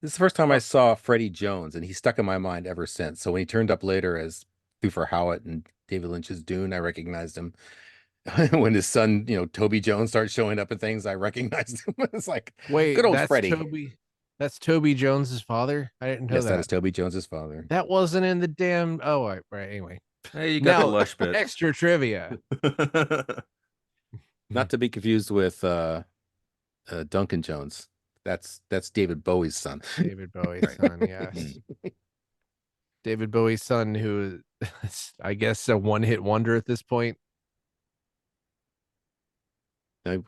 This is the first time I Well, saw Freddie Jones, and he's stuck in my mind ever since. So when he turned up later as Thufir Howard and David Lynch's Dune, I recognized him. When his son, Toby Jones starts showing up and things, I recognized him. It's like good wait, old that's Freddie. Toby. That's Toby Jones's father. I didn't know Yes, that is that. Toby Jones's father. That wasn't in the damn. Oh, right. Anyway, Hey, you got the now lush bit. extra trivia. Not to be confused with Duncan Jones. That's David Bowie's son. David Bowie's son. Yes, David Bowie's son, who is, I guess, a one-hit wonder at this point.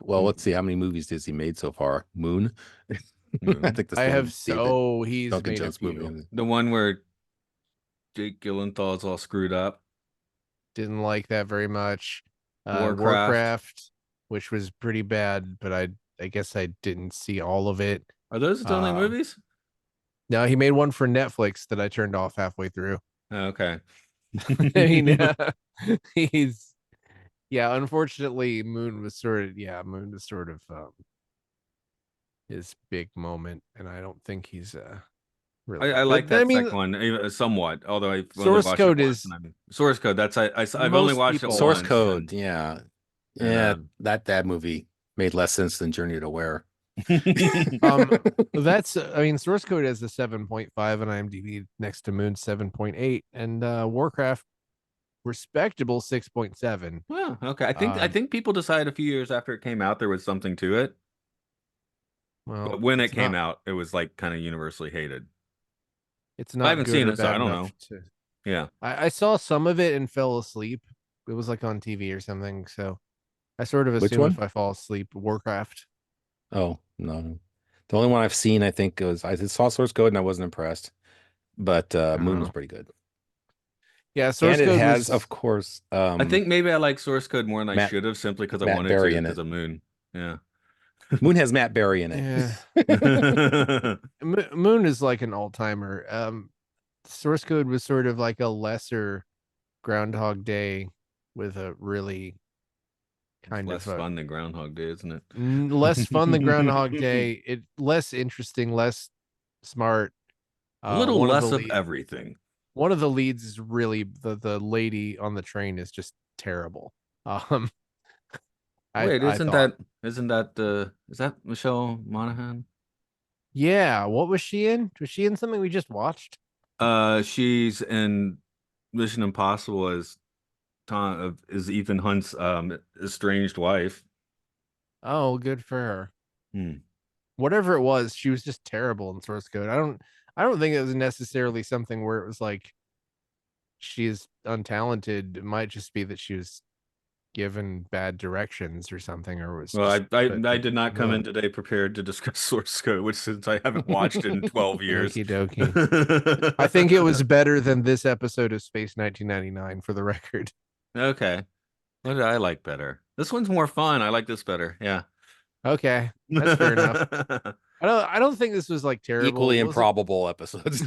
Well, let's see how many movies has he made so far. Moon. I think that's I the have one David he's Duncan made a Jones movie. few. The one where Jake Gyllenhaal's all screwed up. Didn't like that very much. Warcraft. Warcraft, which was pretty bad, but I guess I didn't see all of it. Are those his only movies? No, he made one for Netflix that I turned off halfway through. Oh, okay. I mean, he's unfortunately Moon was sort of his big moment, and I don't think he's really. I like But I that mean, second one somewhat, although I've only Source watched it Code once. is Source Code. I've only most watched it people. Source once. Code, yeah. And, Yeah, that movie made less sense than Journey to Where. That's I mean, Source Code has a 7.5 on IMDb next to Moon 7.8, and Warcraft respectable 6.7. Well, okay. I think people decided a few years after it came out there was something to it. Well, But when it it's came not out, it was like kind of universally hated. it's I not haven't good seen or it, so I bad don't enough know. to. Yeah. I saw some of it and fell asleep. It was like on TV or something, so I sort of Which assume if one? I fall asleep, Warcraft. Oh, no. The only one I've seen, I think, was I saw Source Code and I wasn't impressed. But Moon was Oh, pretty good. yeah, And Source it Code has, of was. course, I think maybe I like Source Code more than I Matt should have simply because I Matt wanted to Berry in because it. of Moon. Yeah. Moon has Matt Berry in Yeah, it. Moon is like an all-timer. Source Code was sort of like a lesser Groundhog Day with a really It's kind less of fun than Groundhog Day, isn't it? less fun than Groundhog Day. It less interesting, less smart. A little One of the less of lead, everything. one of the leads is really the lady on the train is just terrible. Um, Wait, I thought, isn't that is that Michelle Monaghan? yeah. What was she in? Was she in something we just watched? She's in Mission Impossible as Ethan Hunt's estranged wife. Oh, good for her. Hmm. whatever it was, she was just terrible in source code. I don't think it was necessarily something where it was like she is untalented. It might just be that she was given bad directions or something, or was Well, just I did not come in today prepared to discuss source code, which since I haven't watched it in 12 years. Okie dokie. I think it was better than this episode of Space 1999, for the record. Okay. What did I like better? This one's more fun. I like this better. Yeah. Okay, that's fair enough. I don't think this was like terrible. Equally improbable episodes.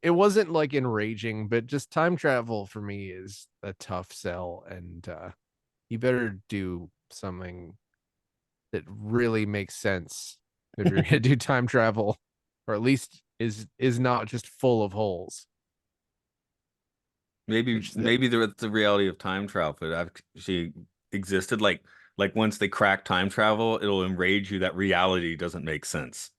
It wasn't like enraging, but just time travel for me is a tough sell, and you better do something that really makes sense if you're gonna do time travel, or at least is not just full of holes. Maybe Which the reality of time travel that actually existed. Like once they crack time travel, it'll enrage you that reality doesn't make sense.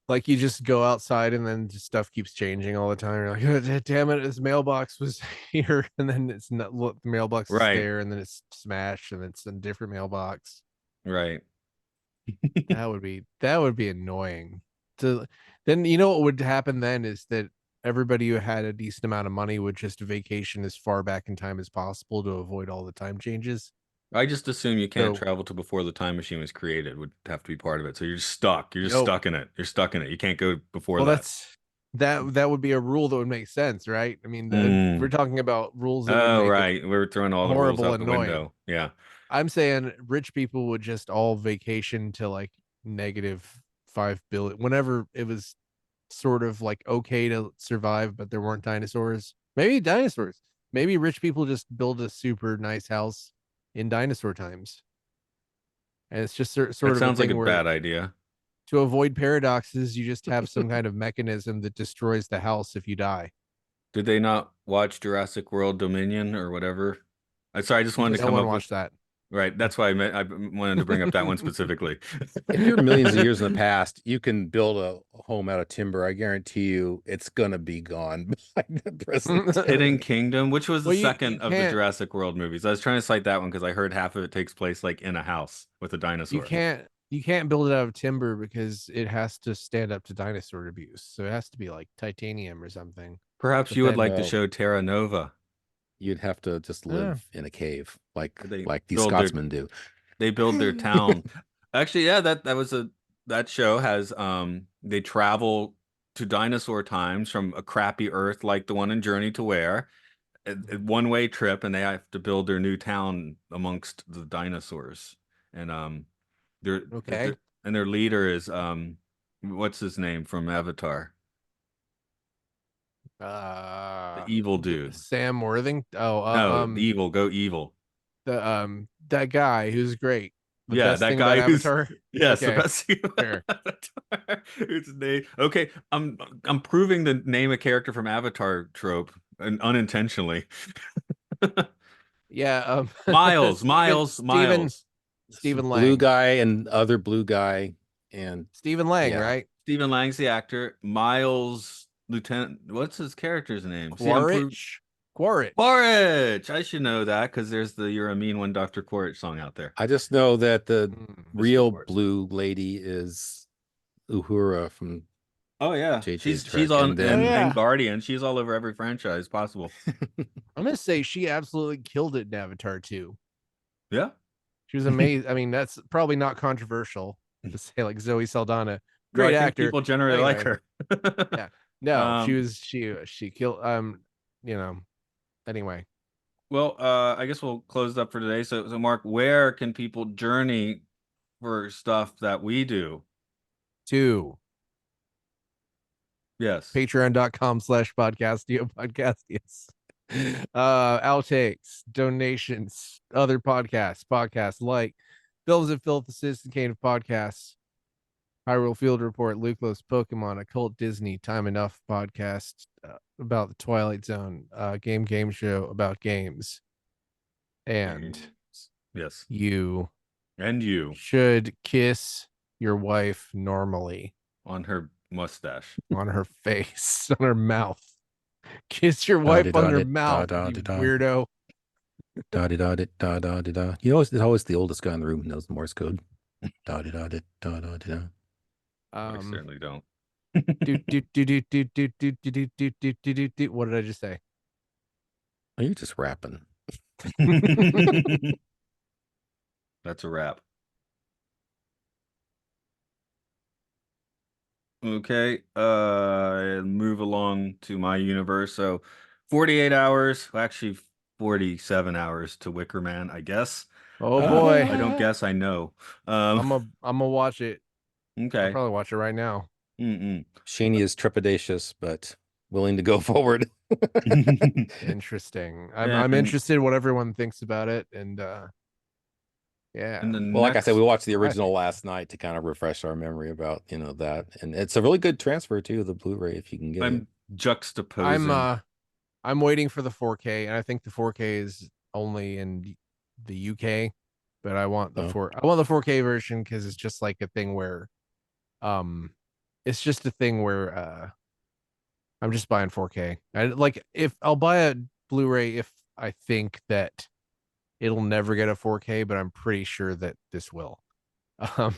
like you just go outside and then just stuff keeps changing all the time. You're like, oh, damn it, his mailbox was here, and then it's not. Look, the mailbox is Right. there, and then it's smashed, and it's a different mailbox. Right. That would be annoying. To then you know what would happen then is that everybody who had a decent amount of money would just vacation as far back in time as possible to avoid all the time changes. I just assume you can't So- travel to before the time machine was created. Would have to be part of it. So you're just stuck. You're just Yo. stuck in it. You're stuck in it. You can't go before Well, that. that would be a rule that would make sense, right? I mean, Mm. we're talking about rules that would Oh, make it right. We're throwing all the rules horrible out the and annoying. window. Yeah. I'm saying rich people would just all vacation to like -5 billion whenever it was sort of like okay to survive, but there weren't dinosaurs. Maybe dinosaurs. Maybe rich people just build a super nice house in dinosaur times. And it's just sort That of sounds a like thing a where bad idea. to avoid paradoxes, you just have some kind of mechanism that destroys the house if you die. Did they not watch Jurassic World Dominion or whatever? Sorry, I just wanted to No come one up with watched that. right. That's why I wanted to bring up that one specifically. If you're millions of years in the past, you can build a home out of timber. I guarantee you it's gonna be gone by the present time. Hidden Kingdom, which was the Well, you second of the can't- Jurassic World movies. I was trying to cite that one because I heard half of it takes place like in a house with a dinosaur. You can't build it out of timber because it has to stand up to dinosaur abuse. So it has to be like titanium or something. Perhaps But you would then- like to Well, show Terra Nova. You'd have to just live in a cave like They these build their- Scotsmen do. They build their town. Actually, yeah, that show has they travel to dinosaur times from a crappy Earth like the one in Journey to Where, a one-way trip, and they have to build their new town amongst the dinosaurs. And Okay. and their leader is what's his name from Avatar? The evil dude. Sam Worthing. No, the evil, go evil. That guy who's great. The Yeah, best that thing guy about who's Avatar. yes, Okay, the best thing about fair. Avatar. It's name. Okay, I'm proving the name a character from Avatar trope and unintentionally. Yeah. Miles, Steven- Miles, Steven- Miles. Stephen Lang. Blue guy and other blue guy and Stephen Lang, Yeah. right? Stephen Lang's the actor. Miles, Lieutenant. What's his character's name? See, I'm Quaritch. Quaritch. I should know that because there's the "You're a Mean One" Dr. Quaritch song out there. I just know that the Mm. real Quaritch. blue lady is Uhura from Oh yeah, JJ's she's Trek, on and then- Oh, yeah. and Guardian. She's all over every franchise possible. I'm gonna say she absolutely killed it in Avatar 2. Yeah. She was amazing. I mean, that's probably not controversial to say like Zoe Saldana, No, great I think actor. people generally like Anyway. her. Yeah. No, Um, she killed you know. Anyway, Well, I guess we'll close up for today. So Mark, where can people journey for stuff that we do? 2 Yes. patreon.com/podcastio podcastius. Outtakes, donations, other podcasts like Films and Filth, the Citizen Kane of podcasts, Hyrule Field Report, Lucas Pokemon, Occult Disney, Time Enough podcast about the Twilight Zone, game show about games, and Yes. you And you should kiss your wife normally on her mustache. on her face, on her mouth. Kiss your wife on her mouth, you weirdo. da da da da da da da. You know, it's always the oldest guy in the room who knows Morse code. Da, da, da, da, da, da, da. I Um, certainly don't. what did I just say? Oh, you're just rapping. That's a wrap. Okay, move along to my universe. So 48 hours, well, actually 47 hours to Wicker Man, I guess. Oh boy, I don't guess, I know. I'm gonna watch it. I'll Okay. probably watch it right now. Mm-mm. Shaney is trepidatious, but willing to go forward. Interesting. I'm And interested in what everyone thinks about it, and and yeah, the Well, like I said, we next watched the I original think. last night to kind of refresh our memory about, that. And it's a really good transfer too, the Blu-ray, if you can get it. I'm I'm juxtaposing. uh I'm waiting for the 4K, and I think the 4K is only in the UK, but Oh, I want the 4K version because it's just like a thing where um it's just a thing where I'm just buying 4K. I like if I'll buy a Blu-ray if I think that it'll never get a 4K, but I'm pretty sure that this will. Um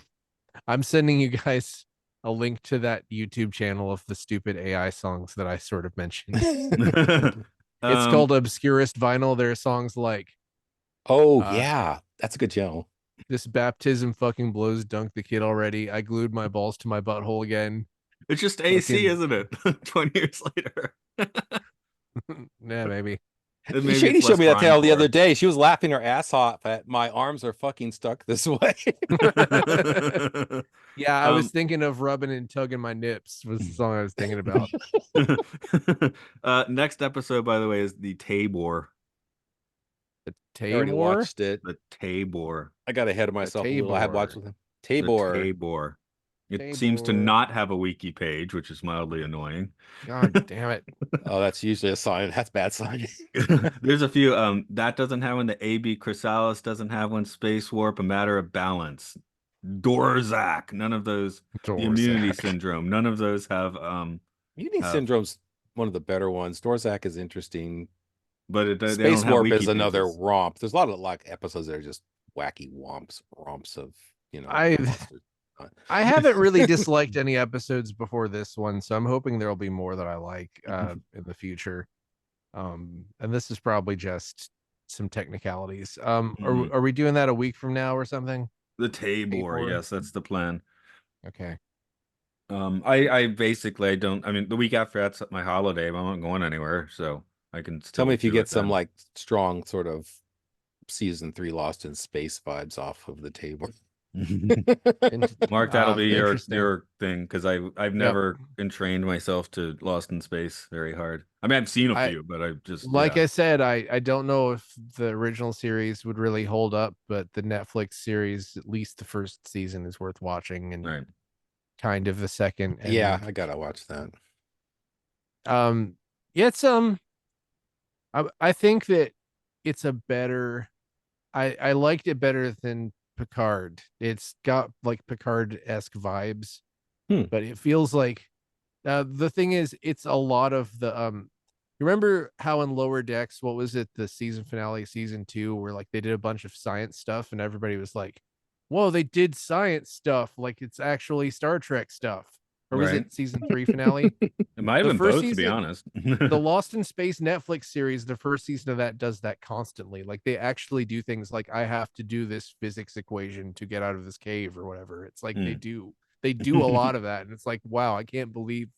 I'm sending you guys a link to that YouTube channel of the stupid AI songs that I sort of mentioned. It's Um, called Obscurest Vinyl. There are songs like oh uh yeah, that's a good channel. this baptism fucking blows dunk the kid already. I glued my balls to my butthole again. it's just AC, Fucking isn't it? 20 years later. yeah, maybe. Then maybe Shady it's showed less me that tale the other grindcore. day. She was laughing her ass off at my arms are fucking stuck this way. Yeah, I was um, thinking of rubbing and tugging my nips was the song I was thinking about. next episode, by the way, is the Taybor. The I already Taybor? watched it. The Tabor. I got ahead of The myself a little. I had watched Taybor. with him. The Tabor. Tabor. It seems to Taybor. not have a wiki page, which is mildly annoying. God damn it. Oh, that's usually a sign. That's a bad sign. There's a few. That doesn't have one. The AB Chrysalis doesn't have one. Space Warp, A Matter of Balance, Dorzak. None of those. The Immunity Dorsack. Syndrome. None of those have Mutiny have. Syndrome's one of the better ones. Dorzak is interesting. But they don't Space have Warp wiki is another pages. romp. There's a lot of like episodes that are just wacky romps of I monsters. I haven't really disliked any episodes before this one, so I'm hoping there'll be more that I like in the future. And this is probably just some technicalities. Mhm. Are we doing that a week from now or something? The Tabor, Taybor? yes, that's the plan. Okay. I basically I don't. I mean, the week after that's my holiday. But I'm not going anywhere, so I can Tell me still if you do get it some then. like strong sort of season 3 Lost in Space vibes off of the table. In- Mark, that'll be Interesting. your thing because I've Yep. never entrained myself to Lost in Space very hard. I mean, I've seen a I few, but I just like yeah, I said, I don't know if the original series would really hold up, but the Netflix series, at least the first season, is worth watching, and right. kind of the second. Yeah, And I gotta watch that. yeah, it's I think that it's a better I liked it better than Picard. It's got like Picard-esque vibes, Hmm. but it feels like the thing is it's a lot of the you remember how in Lower Decks, what was it, the season finale, season 2, where like they did a bunch of science stuff and everybody was like, whoa, they did science stuff, like it's actually Star Trek stuff. Or was Right. it season 3 finale? It might have The been first both, to be season, honest. the Lost in Space Netflix series, the first season of that does that constantly. Like they actually do things like I have to do this physics equation to get out of this cave or whatever. It's like Hmm. they do a lot of that, and it's like, wow, I can't believe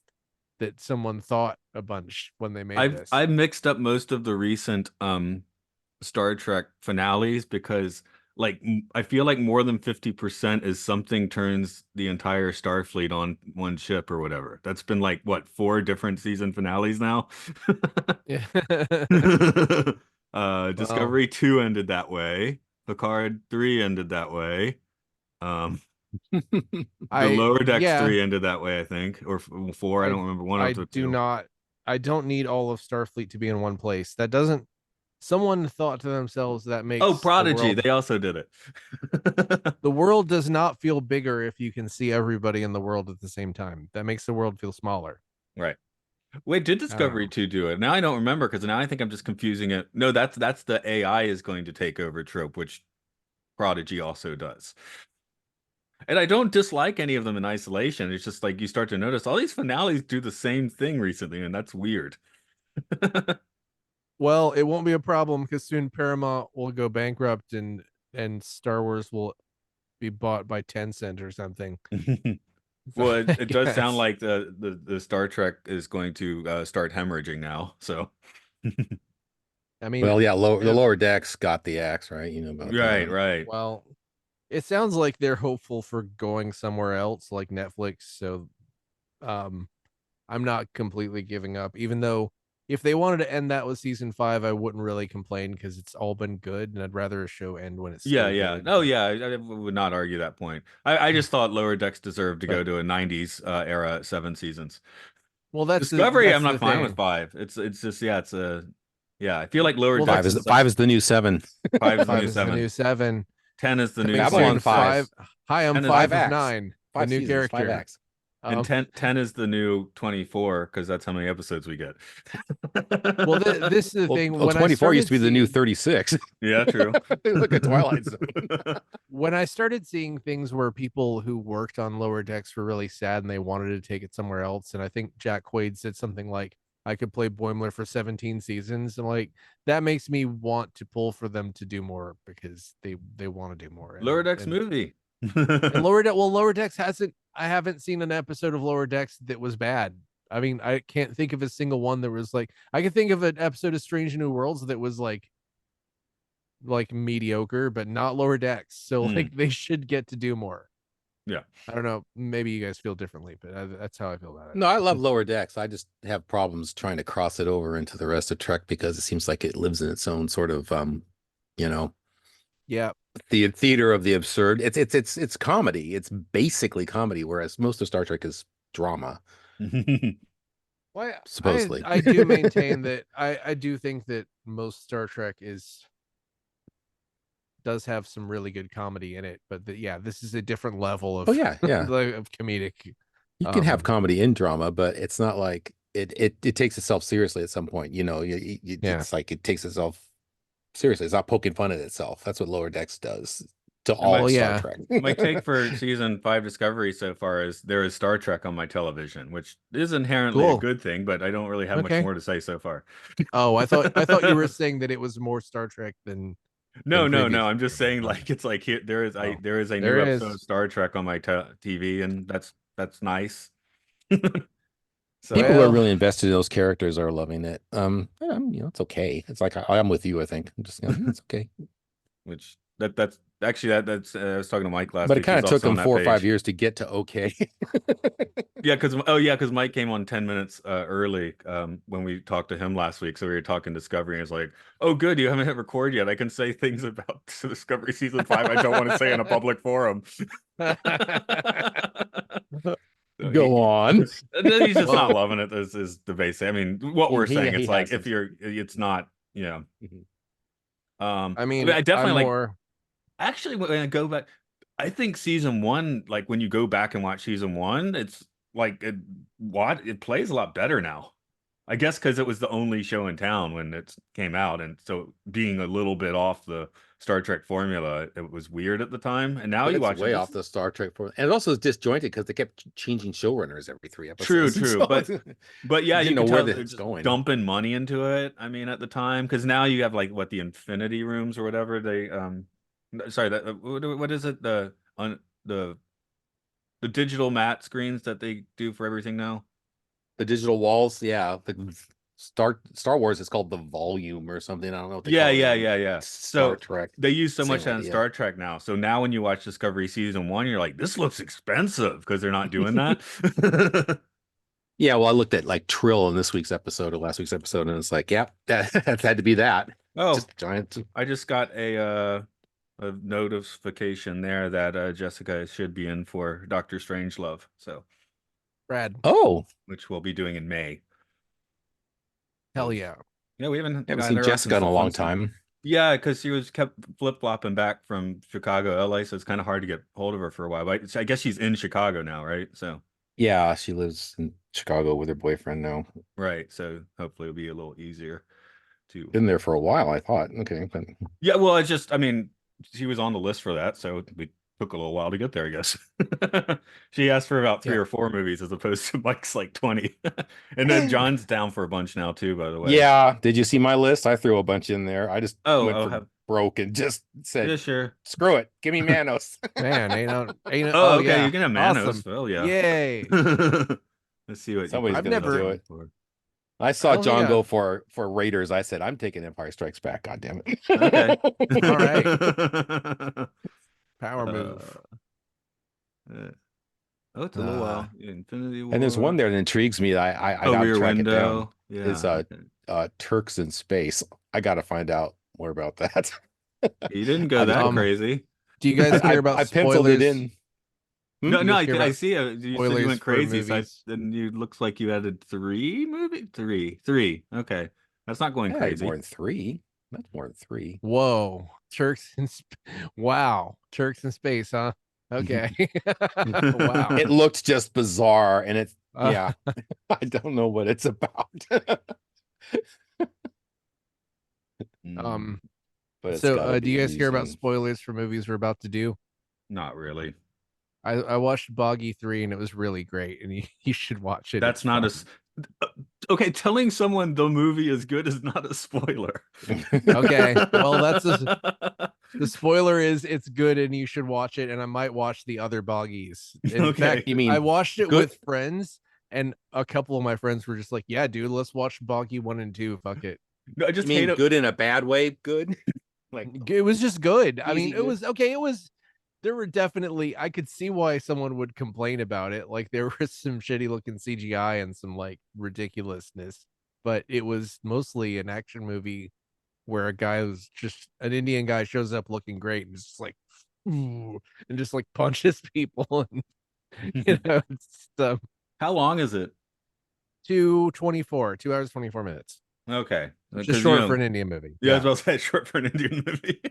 that someone thought a bunch when they made this. I've mixed up most of the recent Star Trek finales because I feel like more than 50% is something turns the entire Starfleet on one ship or whatever. That's been like what, four different season finales now? Yeah. Well, Discovery 2 ended that way. Picard 3 ended that way. Um the I Lower Decks yeah, 3 ended that way, I think, or 4, I I don't remember, one I of the do two. not I don't need all of Starfleet to be in one place. That doesn't someone thought to themselves that Oh, makes Prodigy, they also did it. the world does not feel bigger if you can see everybody in the world at the same time. That makes the world feel smaller. Right. Wait, did I don't Discovery know. 2 do it? Now I don't remember because now I think I'm just confusing it. No, that's the AI is going to take over trope, which Prodigy also does. And I don't dislike any of them in isolation. It's just like you start to notice all these finales do the same thing recently, and that's weird. Well, it won't be a problem because soon Paramount will go bankrupt and Star Wars will be bought by Tencent or something. Well, it does sound Yes. like the Star Trek is going to start hemorrhaging now. So I mean, Well, yeah, the lower decks got the axe, right? You know about right, that. right. well, it sounds like they're hopeful for going somewhere else like Netflix. So, um, I'm not completely giving up, even though if they wanted to end that with season 5, I wouldn't really complain because it's all been good, and I'd rather a show end when it's Yeah, still yeah. good. Oh, But yeah. I would not argue that point. I just thought Lower Decks deserved to go But to a '90s era at 7 seasons. well, Discovery, I'm that's not the fine with thing. 5. It's just yeah, it's a yeah. I feel like Lower Well, five Decks is is that's five such is the new 7. 5 is the five new is the new 7. 7 10 is the new coming Babylon soon. 5. 6. 5. Hi, I'm 10 is 5 5 of acts. 9, the 5 new seasons, 5 character. acts. and 10 is the new 24 because that's how many episodes we get. Well, this is the Well, thing. well, When I 24 used started to be the new seeing 36. Yeah, true. Look at Twilight Zone. when I started seeing things where people who worked on Lower Decks were really sad and they wanted to take it somewhere else, and I think Jack Quaid said something like, "I could play Boimler for 17 seasons," and like that makes me want to pull for them to do more because they want to do more. Lower Decks And movie. Lower Decks hasn't. I haven't seen an episode of Lower Decks that was bad. I mean, I can't think of a single one that was like. I can think of an episode of Strange New Worlds that was like mediocre, but not Lower Decks. So Hmm. like they should get to do more. Yeah. I don't know. Maybe you guys feel differently, but that's how I feel about it. No, I love Lower Decks. I just have problems trying to cross it over into the rest of Trek because it seems like it lives in its own sort of you know, Yeah. the theater of the absurd. It's comedy. It's basically comedy, whereas most of Star Trek is drama, Well, supposedly. I do maintain that I do think that most Star Trek does have some really good comedy in it, but yeah, this is a different level Oh of yeah, yeah. of comedic. You can have comedy in drama, but it's not like it takes itself seriously at some point. You know, Yeah. it's like it takes itself seriously. It's not poking fun at itself. That's what Lower Decks does to And my- all Well, Star yeah. Trek. My take for season 5 Discovery so far is there is Star Trek on my television, which is inherently a Cool. good thing, but I don't really have much Okay. more to say so far. Oh, I thought you were saying that it was more Star Trek than No, no, previous no. I'm just saying Discovery. like it's like here there is Oh, there is a there new it episode of is. Star Trek on my TV, and that's nice. So People who are Well, really invested in those characters are loving it. You know, it's okay. It's like I'm with you. I think I'm just, it's okay. which that's actually that's I was talking to Mike last But it week. kind He's of took also on them that 4 or 5 page. years to get to okay. Yeah, because Mike came on 10 minutes early when we talked to him last week. So we were talking Discovery, and he's like, "Oh, good, you haven't hit record yet. I can say things about Discovery season 5 I don't want to say in a public forum." So Go on. he's just not well, loving it. Is the base. I mean, what we're saying, He it's like hasn't. it's not, you know. Mhm. I mean, I I'm definitely like. more. Actually, when I go back, I think season 1, like when you go back and watch season 1, it's like it plays a lot better now. I guess because it was the only show in town when it came out, and so being a little bit off the Star Trek formula, it was weird at the time. And now you It's watch it, way off the Star Trek for, and it also is disjointed because they kept changing showrunners every 3 true, episodes. true, So but yeah, you you didn't know could where tell this they're was just going. dumping money into it. I mean, at the time, because now you have like what the infinity rooms or whatever they sorry, that what is it, the digital matte screens that they do for everything now. The digital walls, yeah. The Star Wars is called the volume or something. I don't know what they Yeah, call it yeah, on yeah, yeah. Star So Trek. they use so much Same that in idea. Star Trek now. So now when you watch Discovery season 1, you're like, this looks expensive because they're not doing that. Yeah, well, I looked at like Trill in this week's episode or last week's episode, and it's like, yeah, that had to be that. Oh, Just giant. I just got a notification there that Jessica should be in for Doctor Strangelove, so Brad. Oh, which we'll be doing in May. Hell So, yeah. yeah, we haven't haven't gotten seen her on Jessica since in the a long Clemson. time. Yeah, because she was kept flip-flopping back from Chicago, LA, so it's kind of hard to get hold of her for a while. But I guess she's in Chicago now, right? So Yeah, she lives in Chicago with her boyfriend now. right, so hopefully it'll be a little easier to. Been there for a while, I thought. Okay, but Yeah, well, I mean, she was on the list for that, so we took a little while to get there, I guess. She asked for about 3 Yeah. or 4 movies as opposed to Mike's like 20. And then John's down for a bunch now too, by the way. Yeah. Did you see my list? I threw a bunch in there. I just Oh, went I'll for have. broke and just said, Yeah, sure. screw it. Give me Manos. Man, Oh, oh okay. yeah. You can have Manos. Awesome. Oh, yeah. Yay. Let's see what you Somebody's put I've gonna another do never it. one for. I I saw don't think John go I've for Raiders. I said, I'm taking Empire Strikes Back. God damn it. Okay. All right. Power Uh, move. oh, it's a little while. Infinity And there's one War. there that intrigues me. That I Oh, gotta Rear track it down. Window. Is Yeah. Okay. Turks in Space. I gotta find out more about that. You didn't go I that just crazy. Do you guys care about I penciled it spoilers? in. No, You no, guys care I about see. You said you spoilers went for crazy, so movies? then you looks like you added 3 movies. Three. Okay, that's not going Yeah, crazy. more than 3. That's more than 3. Whoa. Wow. Turks in space, huh? Okay. Wow. It looked just bizarre, and it's Uh, yeah. I don't know what it's about. Mm, But it's so gotta do be you guys care about amusing. spoilers for movies we're about to do? not really. I watched Boggy 3 and it was really great, and you should watch it. That's It's not fun. okay. Telling someone the movie is good is not a spoiler. Okay. Well, the spoiler is it's good and you should watch it, and I might watch the other Boggies. In fact, Okay. You mean I watched it good? with friends, and a couple of my friends were just like, "Yeah, dude, let's watch Boggy 1 and 2. Fuck it." No, I You just hate mean it. good in a bad way? Good? Like It was just good. I easy mean, it good? was okay. It was there were definitely I could see why someone would complain about it. Like there was some shitty looking CGI and some like ridiculousness, but it was mostly an action movie where a guy was just an Indian guy shows up looking great and just like ooh, and just like punches people and it's How long is it? 2 hours 24 minutes. Okay, Which is because short for an Indian movie. yeah, I was Yeah. about to say short for an Indian movie.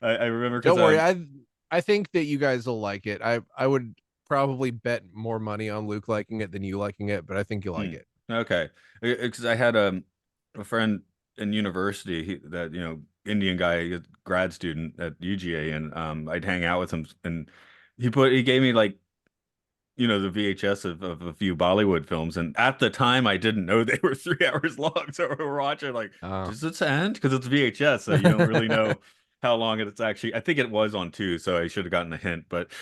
I remember because Don't worry. I think that you guys will like it. I would probably bet more money on Luke liking it than you liking it, but I think you'll like it. Okay, because I had a friend in university that Indian guy, grad student at UGA, and I'd hang out with him, and he gave me like the VHS of a few Bollywood films, and at the time I didn't know they were 3 hours long, so we were watching like, does this end? Because it's VHS, so you don't really know how long it's actually. I think it was on 2, so I should have gotten a hint, but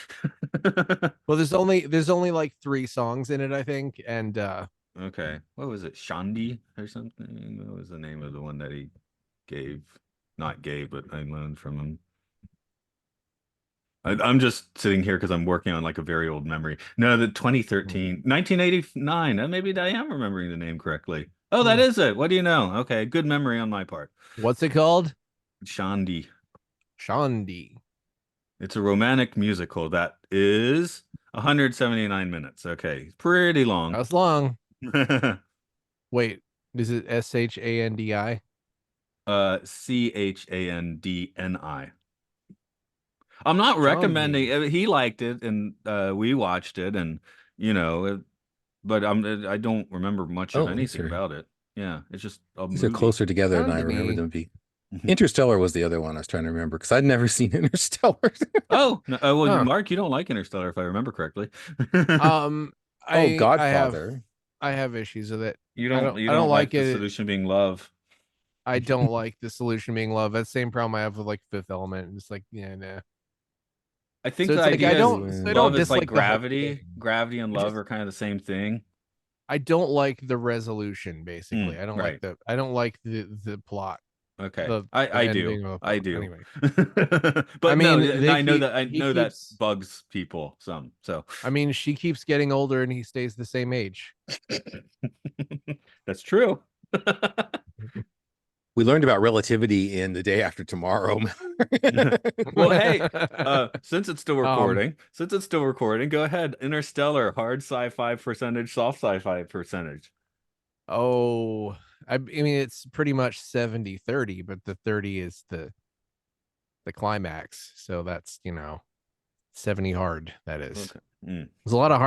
Well, there's only like 3 songs in it, I think, and okay. What was it? Shandi or something? What was the name of the one that he gave? Not gave, but I learned from him. I'm just sitting here because I'm working on like a very old memory. No, the 2013, 1989. Maybe I am remembering the name correctly. Oh, that is it. What do you know? Okay, good memory on my part. what's it called? Shandi. Shandi. It's a romantic musical that is 179 minutes. Okay, pretty long. That's long. Wait, is it Shandi? Chandni. I'm not Shandi. recommending. He liked it, and we watched it, and but I don't remember much of anything about it. Yeah, it's just a These are movie. closer together than I remember Shandi. them to be. Interstellar was the other one I was trying to remember because I'd never seen Interstellar. Oh, no, well, Huh. Mark, you don't like Interstellar, if I remember correctly. Godfather. I have issues with it. You I don't don't like the it. solution being love. I don't like the solution being love. That's the same problem I have with like Fifth Element. It's like, yeah, nah. I think So the it's like idea is I don't love is like dislike the whole gravity. thing. Gravity and love are kind of the same thing. I don't like the resolution, basically. I don't like right. I don't like the plot. Okay. The I ending do. of the I plot. do. Anyway. But I no, mean, I know that he that keeps bugs people some. So I mean, she keeps getting older and he stays the same age. that's true. We learned about relativity in The Day After Tomorrow. Well, hey, since it's still recording, go ahead. Interstellar, hard sci-fi percentage, soft sci-fi percentage. Oh, I mean, it's pretty much 70-30, but the 30 is the climax. So that's 70 hard. That is. Okay. Mm. There's a lot of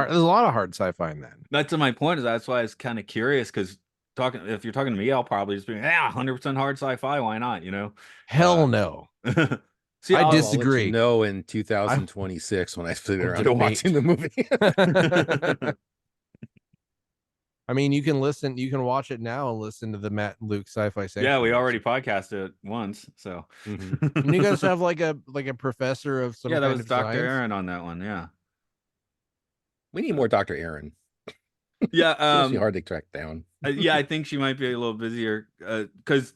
hard sci-fi in that. That's my point. That's why I was kind of curious because if you're talking to me, I'll probably just be 100% hard sci-fi. Why not? Hell no. I I'll let you disagree. know in 2026 when I sit I'll around just watching the movie. I mean, you can watch it now and listen to the Matt and Luke Sci-Fi Sanctuary. Yeah, we already podcasted it once, so. And you guys have like a professor of some Yeah, that kind was of Dr. science? Aaron on that one. Yeah. We need more Dr. Aaron. Yeah. She must be hard to track down. Yeah, I think she might be a little busier because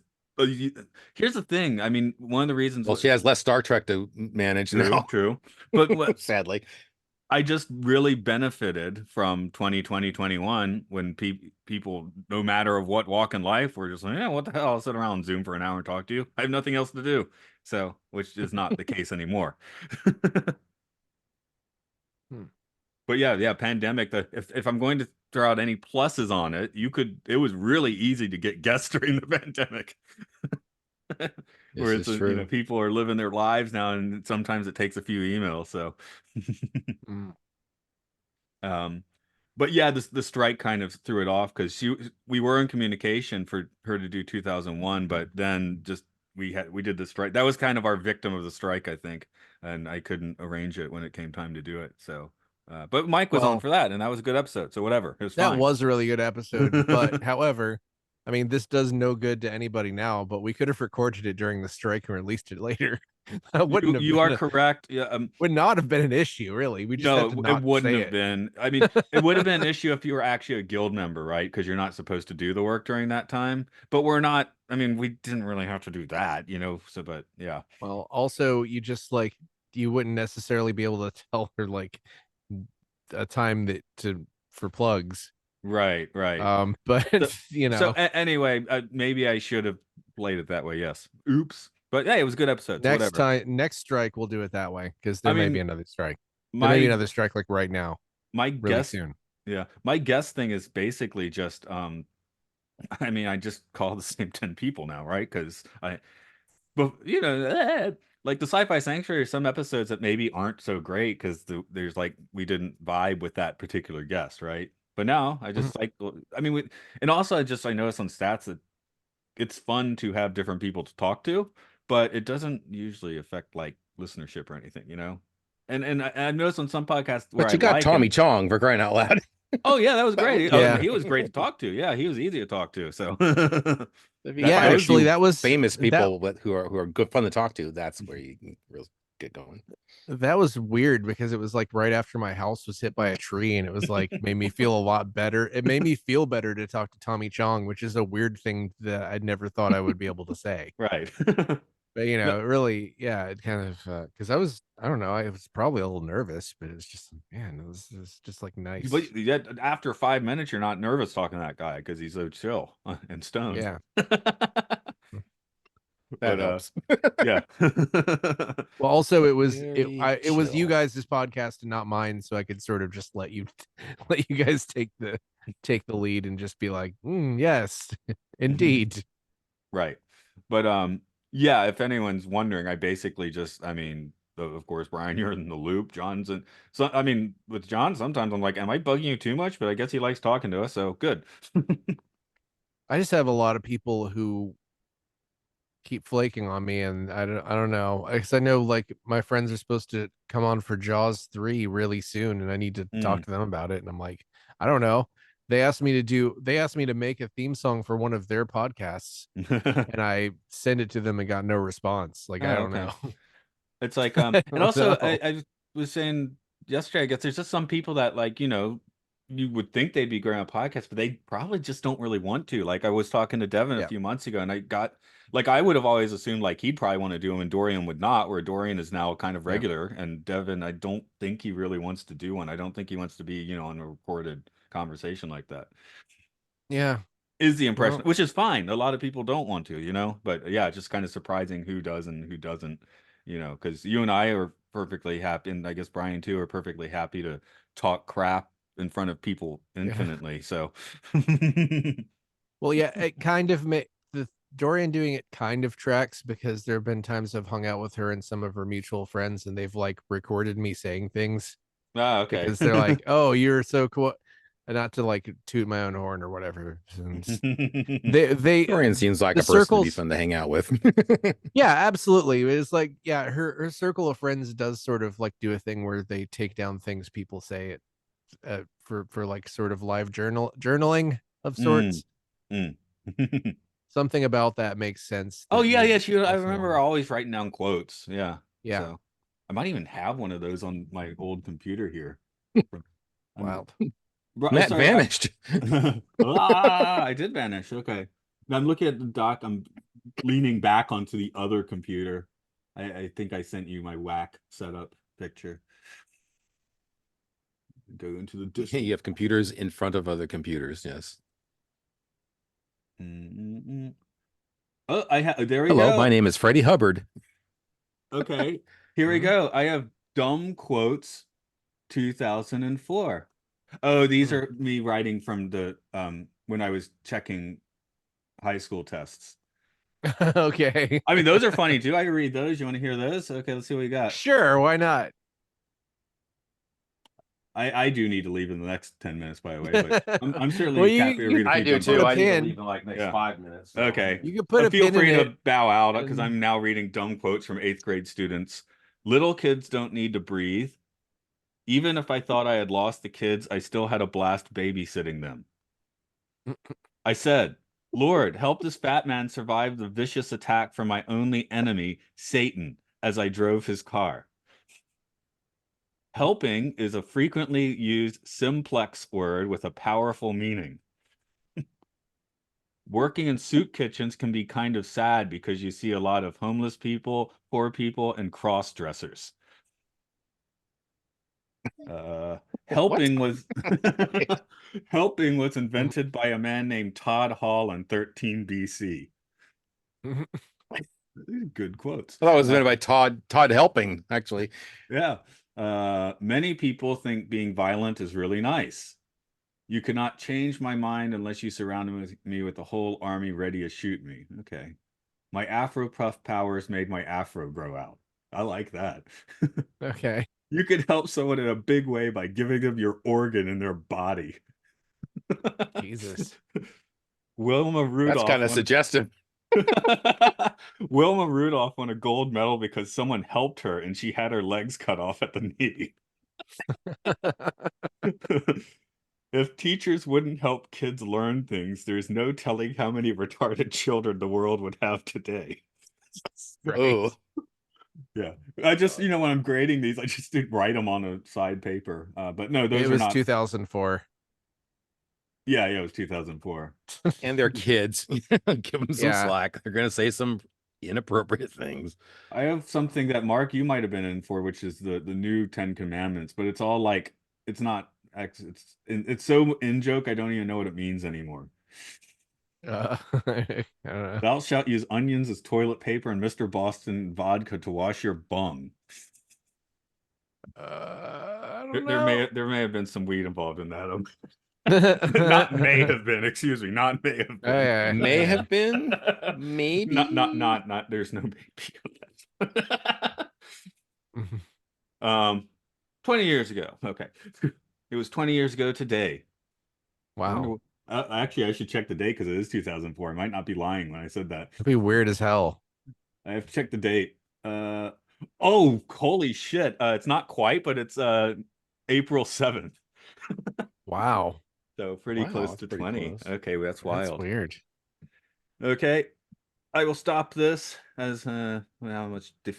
here's the thing. I mean, one of the reasons. Well, she has less Star Trek to manage now. True. But what Sadly, I just really benefited from 2020, 21 when people, no matter of what walk in life, were just like, yeah, what the hell? I'll sit around and Zoom for an hour and talk to you. I have nothing else to do. So, which is not the case anymore. But yeah, pandemic. If I'm going to throw out any pluses on it, it was really easy to get guests during the pandemic. Where this is true. people are living their lives now, and sometimes it takes a few emails. So, but yeah, the strike kind of threw it off because we were in communication for her to do 2001, but then just we did the strike. That was kind of our victim of the strike, I think, and I couldn't arrange it when it came time to do it. So, but Mike was on for that, and that was a good episode. So whatever, it was that fine. was a really good episode. But however, I mean, this does no good to anybody now. But we could have recorded it during the strike and released it later. That wouldn't have. You are correct. Yeah. Would not have been an issue, really. We just had to not it wouldn't say have been. I mean, it would have been an issue if you were actually a guild member, right? Because you're not supposed to do the work during that time. But we're not. I mean, we didn't really have to do that, So, but yeah. Well, also, you just you wouldn't necessarily be able to tell her like a time for plugs. Right. But So anyway, maybe I should have played it that way. Yes. Oops. But yeah, it was a good episode. Next strike, we'll do it that way because there may be another strike. There may be another strike like right now. My really guess soon. Yeah, my guess thing is basically just I mean, I just call the same 10 people now, right? Because but like the Sci-Fi Sanctuary, some episodes that maybe aren't so great because there's like we didn't vibe with that particular guest, right? But now I just I mean, and also I noticed on stats that it's fun to have different people to talk to, but it doesn't usually affect like listenership or anything, And I noticed on some podcasts where but you got Tommy Chong for crying out loud. Oh yeah, that was great. Yeah, he was great to talk to. Yeah, he was easy to talk to. So yeah, actually, that was famous people who are good fun to talk to. That's where you can really get going. That was weird because it was like right after my house was hit by a tree, and it was like made me feel a lot better. It made me feel better to talk to Tommy Chong, which is a weird thing that I'd never thought I would be able to say. Right. But really, yeah, it kind of because I don't know, I was probably a little nervous, but it's just, man, it was just like nice. But yet after 5 minutes, you're not nervous talking to that guy because he's so chill and stoned. Yeah. That helps. Yeah. Well, also it was you guys' podcast and not mine, so I could sort of just let you guys take the lead and just be like, yes, indeed. Right. But yeah, if anyone's wondering, I basically just, I mean, of course, Brian, you're in the loop. John's in. So, I mean, with John, sometimes I'm like, am I bugging you too much? But I guess he likes talking to us, so good. I just have a lot of people who keep flaking on me, and I don't know, because I know like my friends are supposed to come on for Jaws 3 really soon, and I need to talk to them about it. And I'm like, I don't know. They asked me to make a theme song for one of their podcasts, and I sent it to them and got no response. Like, I don't know. It's like, and also I was saying yesterday, I guess there's just some people that like, you would think they'd be great on podcasts, but they probably just don't really want to. Like I was talking to Devin a few months ago, and I got like I would have always assumed like he'd probably want to do them, and Dorian would not. Where Dorian is now kind of regular, and Devin, I don't think he really wants to do one. I don't think he wants to be, on a recorded conversation like that. Yeah, is the impression, which is fine. A lot of people don't want to, but yeah, it's just kind of surprising who does and who doesn't, because you and I are perfectly happy, and I guess Brian too are perfectly happy to talk crap in front of people infinitely. So, well, yeah, it kind of the Dorian doing it kind of tracks, because there have been times I've hung out with her and some of her mutual friends, and they've like recorded me saying things. Okay. Because they're like, "Oh, you're so cool." not to like toot my own horn or whatever. Since they Dorian seems like the a person to be circles, fun to hang out with. yeah, absolutely. It's like, yeah, her circle of friends does sort of like do a thing where they take down things people say it for like sort of live journaling of Mm, sorts. mm. Something about that makes sense. Oh That yeah, you're yeah. I also remember always writing down quotes. Yeah. yeah, So I might even have one of those on my old computer here. I'm, wild. Matt sorry, vanished. I did vanish. Okay. Now I'm looking at the doc. I'm leaning back onto the other computer. I think I sent you my whack setup picture. Go into the distant. You have computers in front of other computers. Yes. Mm-mm-mm. Oh, I have. There we Hello, go. my name is Freddie Hubbard. Okay, here we Mhm. go. I have dumb quotes 2004. Oh, these Hmm. are me writing from the when I was checking high school tests. Okay. I mean, those are funny too. I can read those. You want to hear those? Okay, let's see what we got. Sure, why not? I do need to leave in the next 10 minutes, by the way, but I'm Well, certainly happy to read a I few do dumb put too. a quotes. I need to pin. leave in like next Yeah. 5 minutes. So. Okay. You can put a Feel pin free in to it. bow out because And I'm now reading dumb quotes from 8th grade students. Little kids don't need to breathe. Even if I thought I had lost the kids, I still had a blast babysitting them. I said, Lord, help this fat man survive the vicious attack from my only enemy, Satan, as I drove his car. Helping is a frequently used simplex word with a powerful meaning. Working in soup kitchens can be kind of sad because you see a lot of homeless people, poor people, and cross dressers. What? Helping was helping was invented by a man named Todd Hall in 13 BC. Good quotes. I thought it was invented by Todd Helping, actually. Yeah. Many people think being violent is really nice. You cannot change my mind unless you surround me with a whole army ready to shoot me. Okay. My Afro puff powers made my afro grow out. I like that. okay. You can help someone in a big way by giving them your organ in their body. Jesus. Wilma That's Rudolph kind of won suggestive. Wilma Rudolph won a gold medal because someone helped her and she had her legs cut off at the knee. If teachers wouldn't help kids learn things, there's no telling how many retarded children the world would have today. Oh, Yeah. I just, when I'm grading these, I just write them on a side paper. But no, It those are was not. 2004. Yeah, it was 2004. and they're kids. Give them some Yeah. slack. They're gonna say some inappropriate things. I have something that Mark, you might have been in for, which is the new Ten Commandments, but it's all like it's not it's so in joke I don't even know what it means anymore. I don't know. Thou shalt use onions as toilet paper and Mr. Boston vodka to wash your bum. I There, don't there know. may have been some weed involved in that. Not may Oh, have been, excuse me, not may have been. yeah, May yeah. have been, maybe. Not there's no baby on that. 20 years ago. Okay. It was 20 years ago today. I wonder Wow. actually I should check the date because it is 2004. I might not be lying when I said that. It'd be weird as hell. I have to check the date. Oh, holy shit. It's not quite, but it's April 7th. Wow. So pretty Wow, close that's to pretty 20. close. Okay, well, that's That's wild. weird. Okay. I will stop this as well, how much defame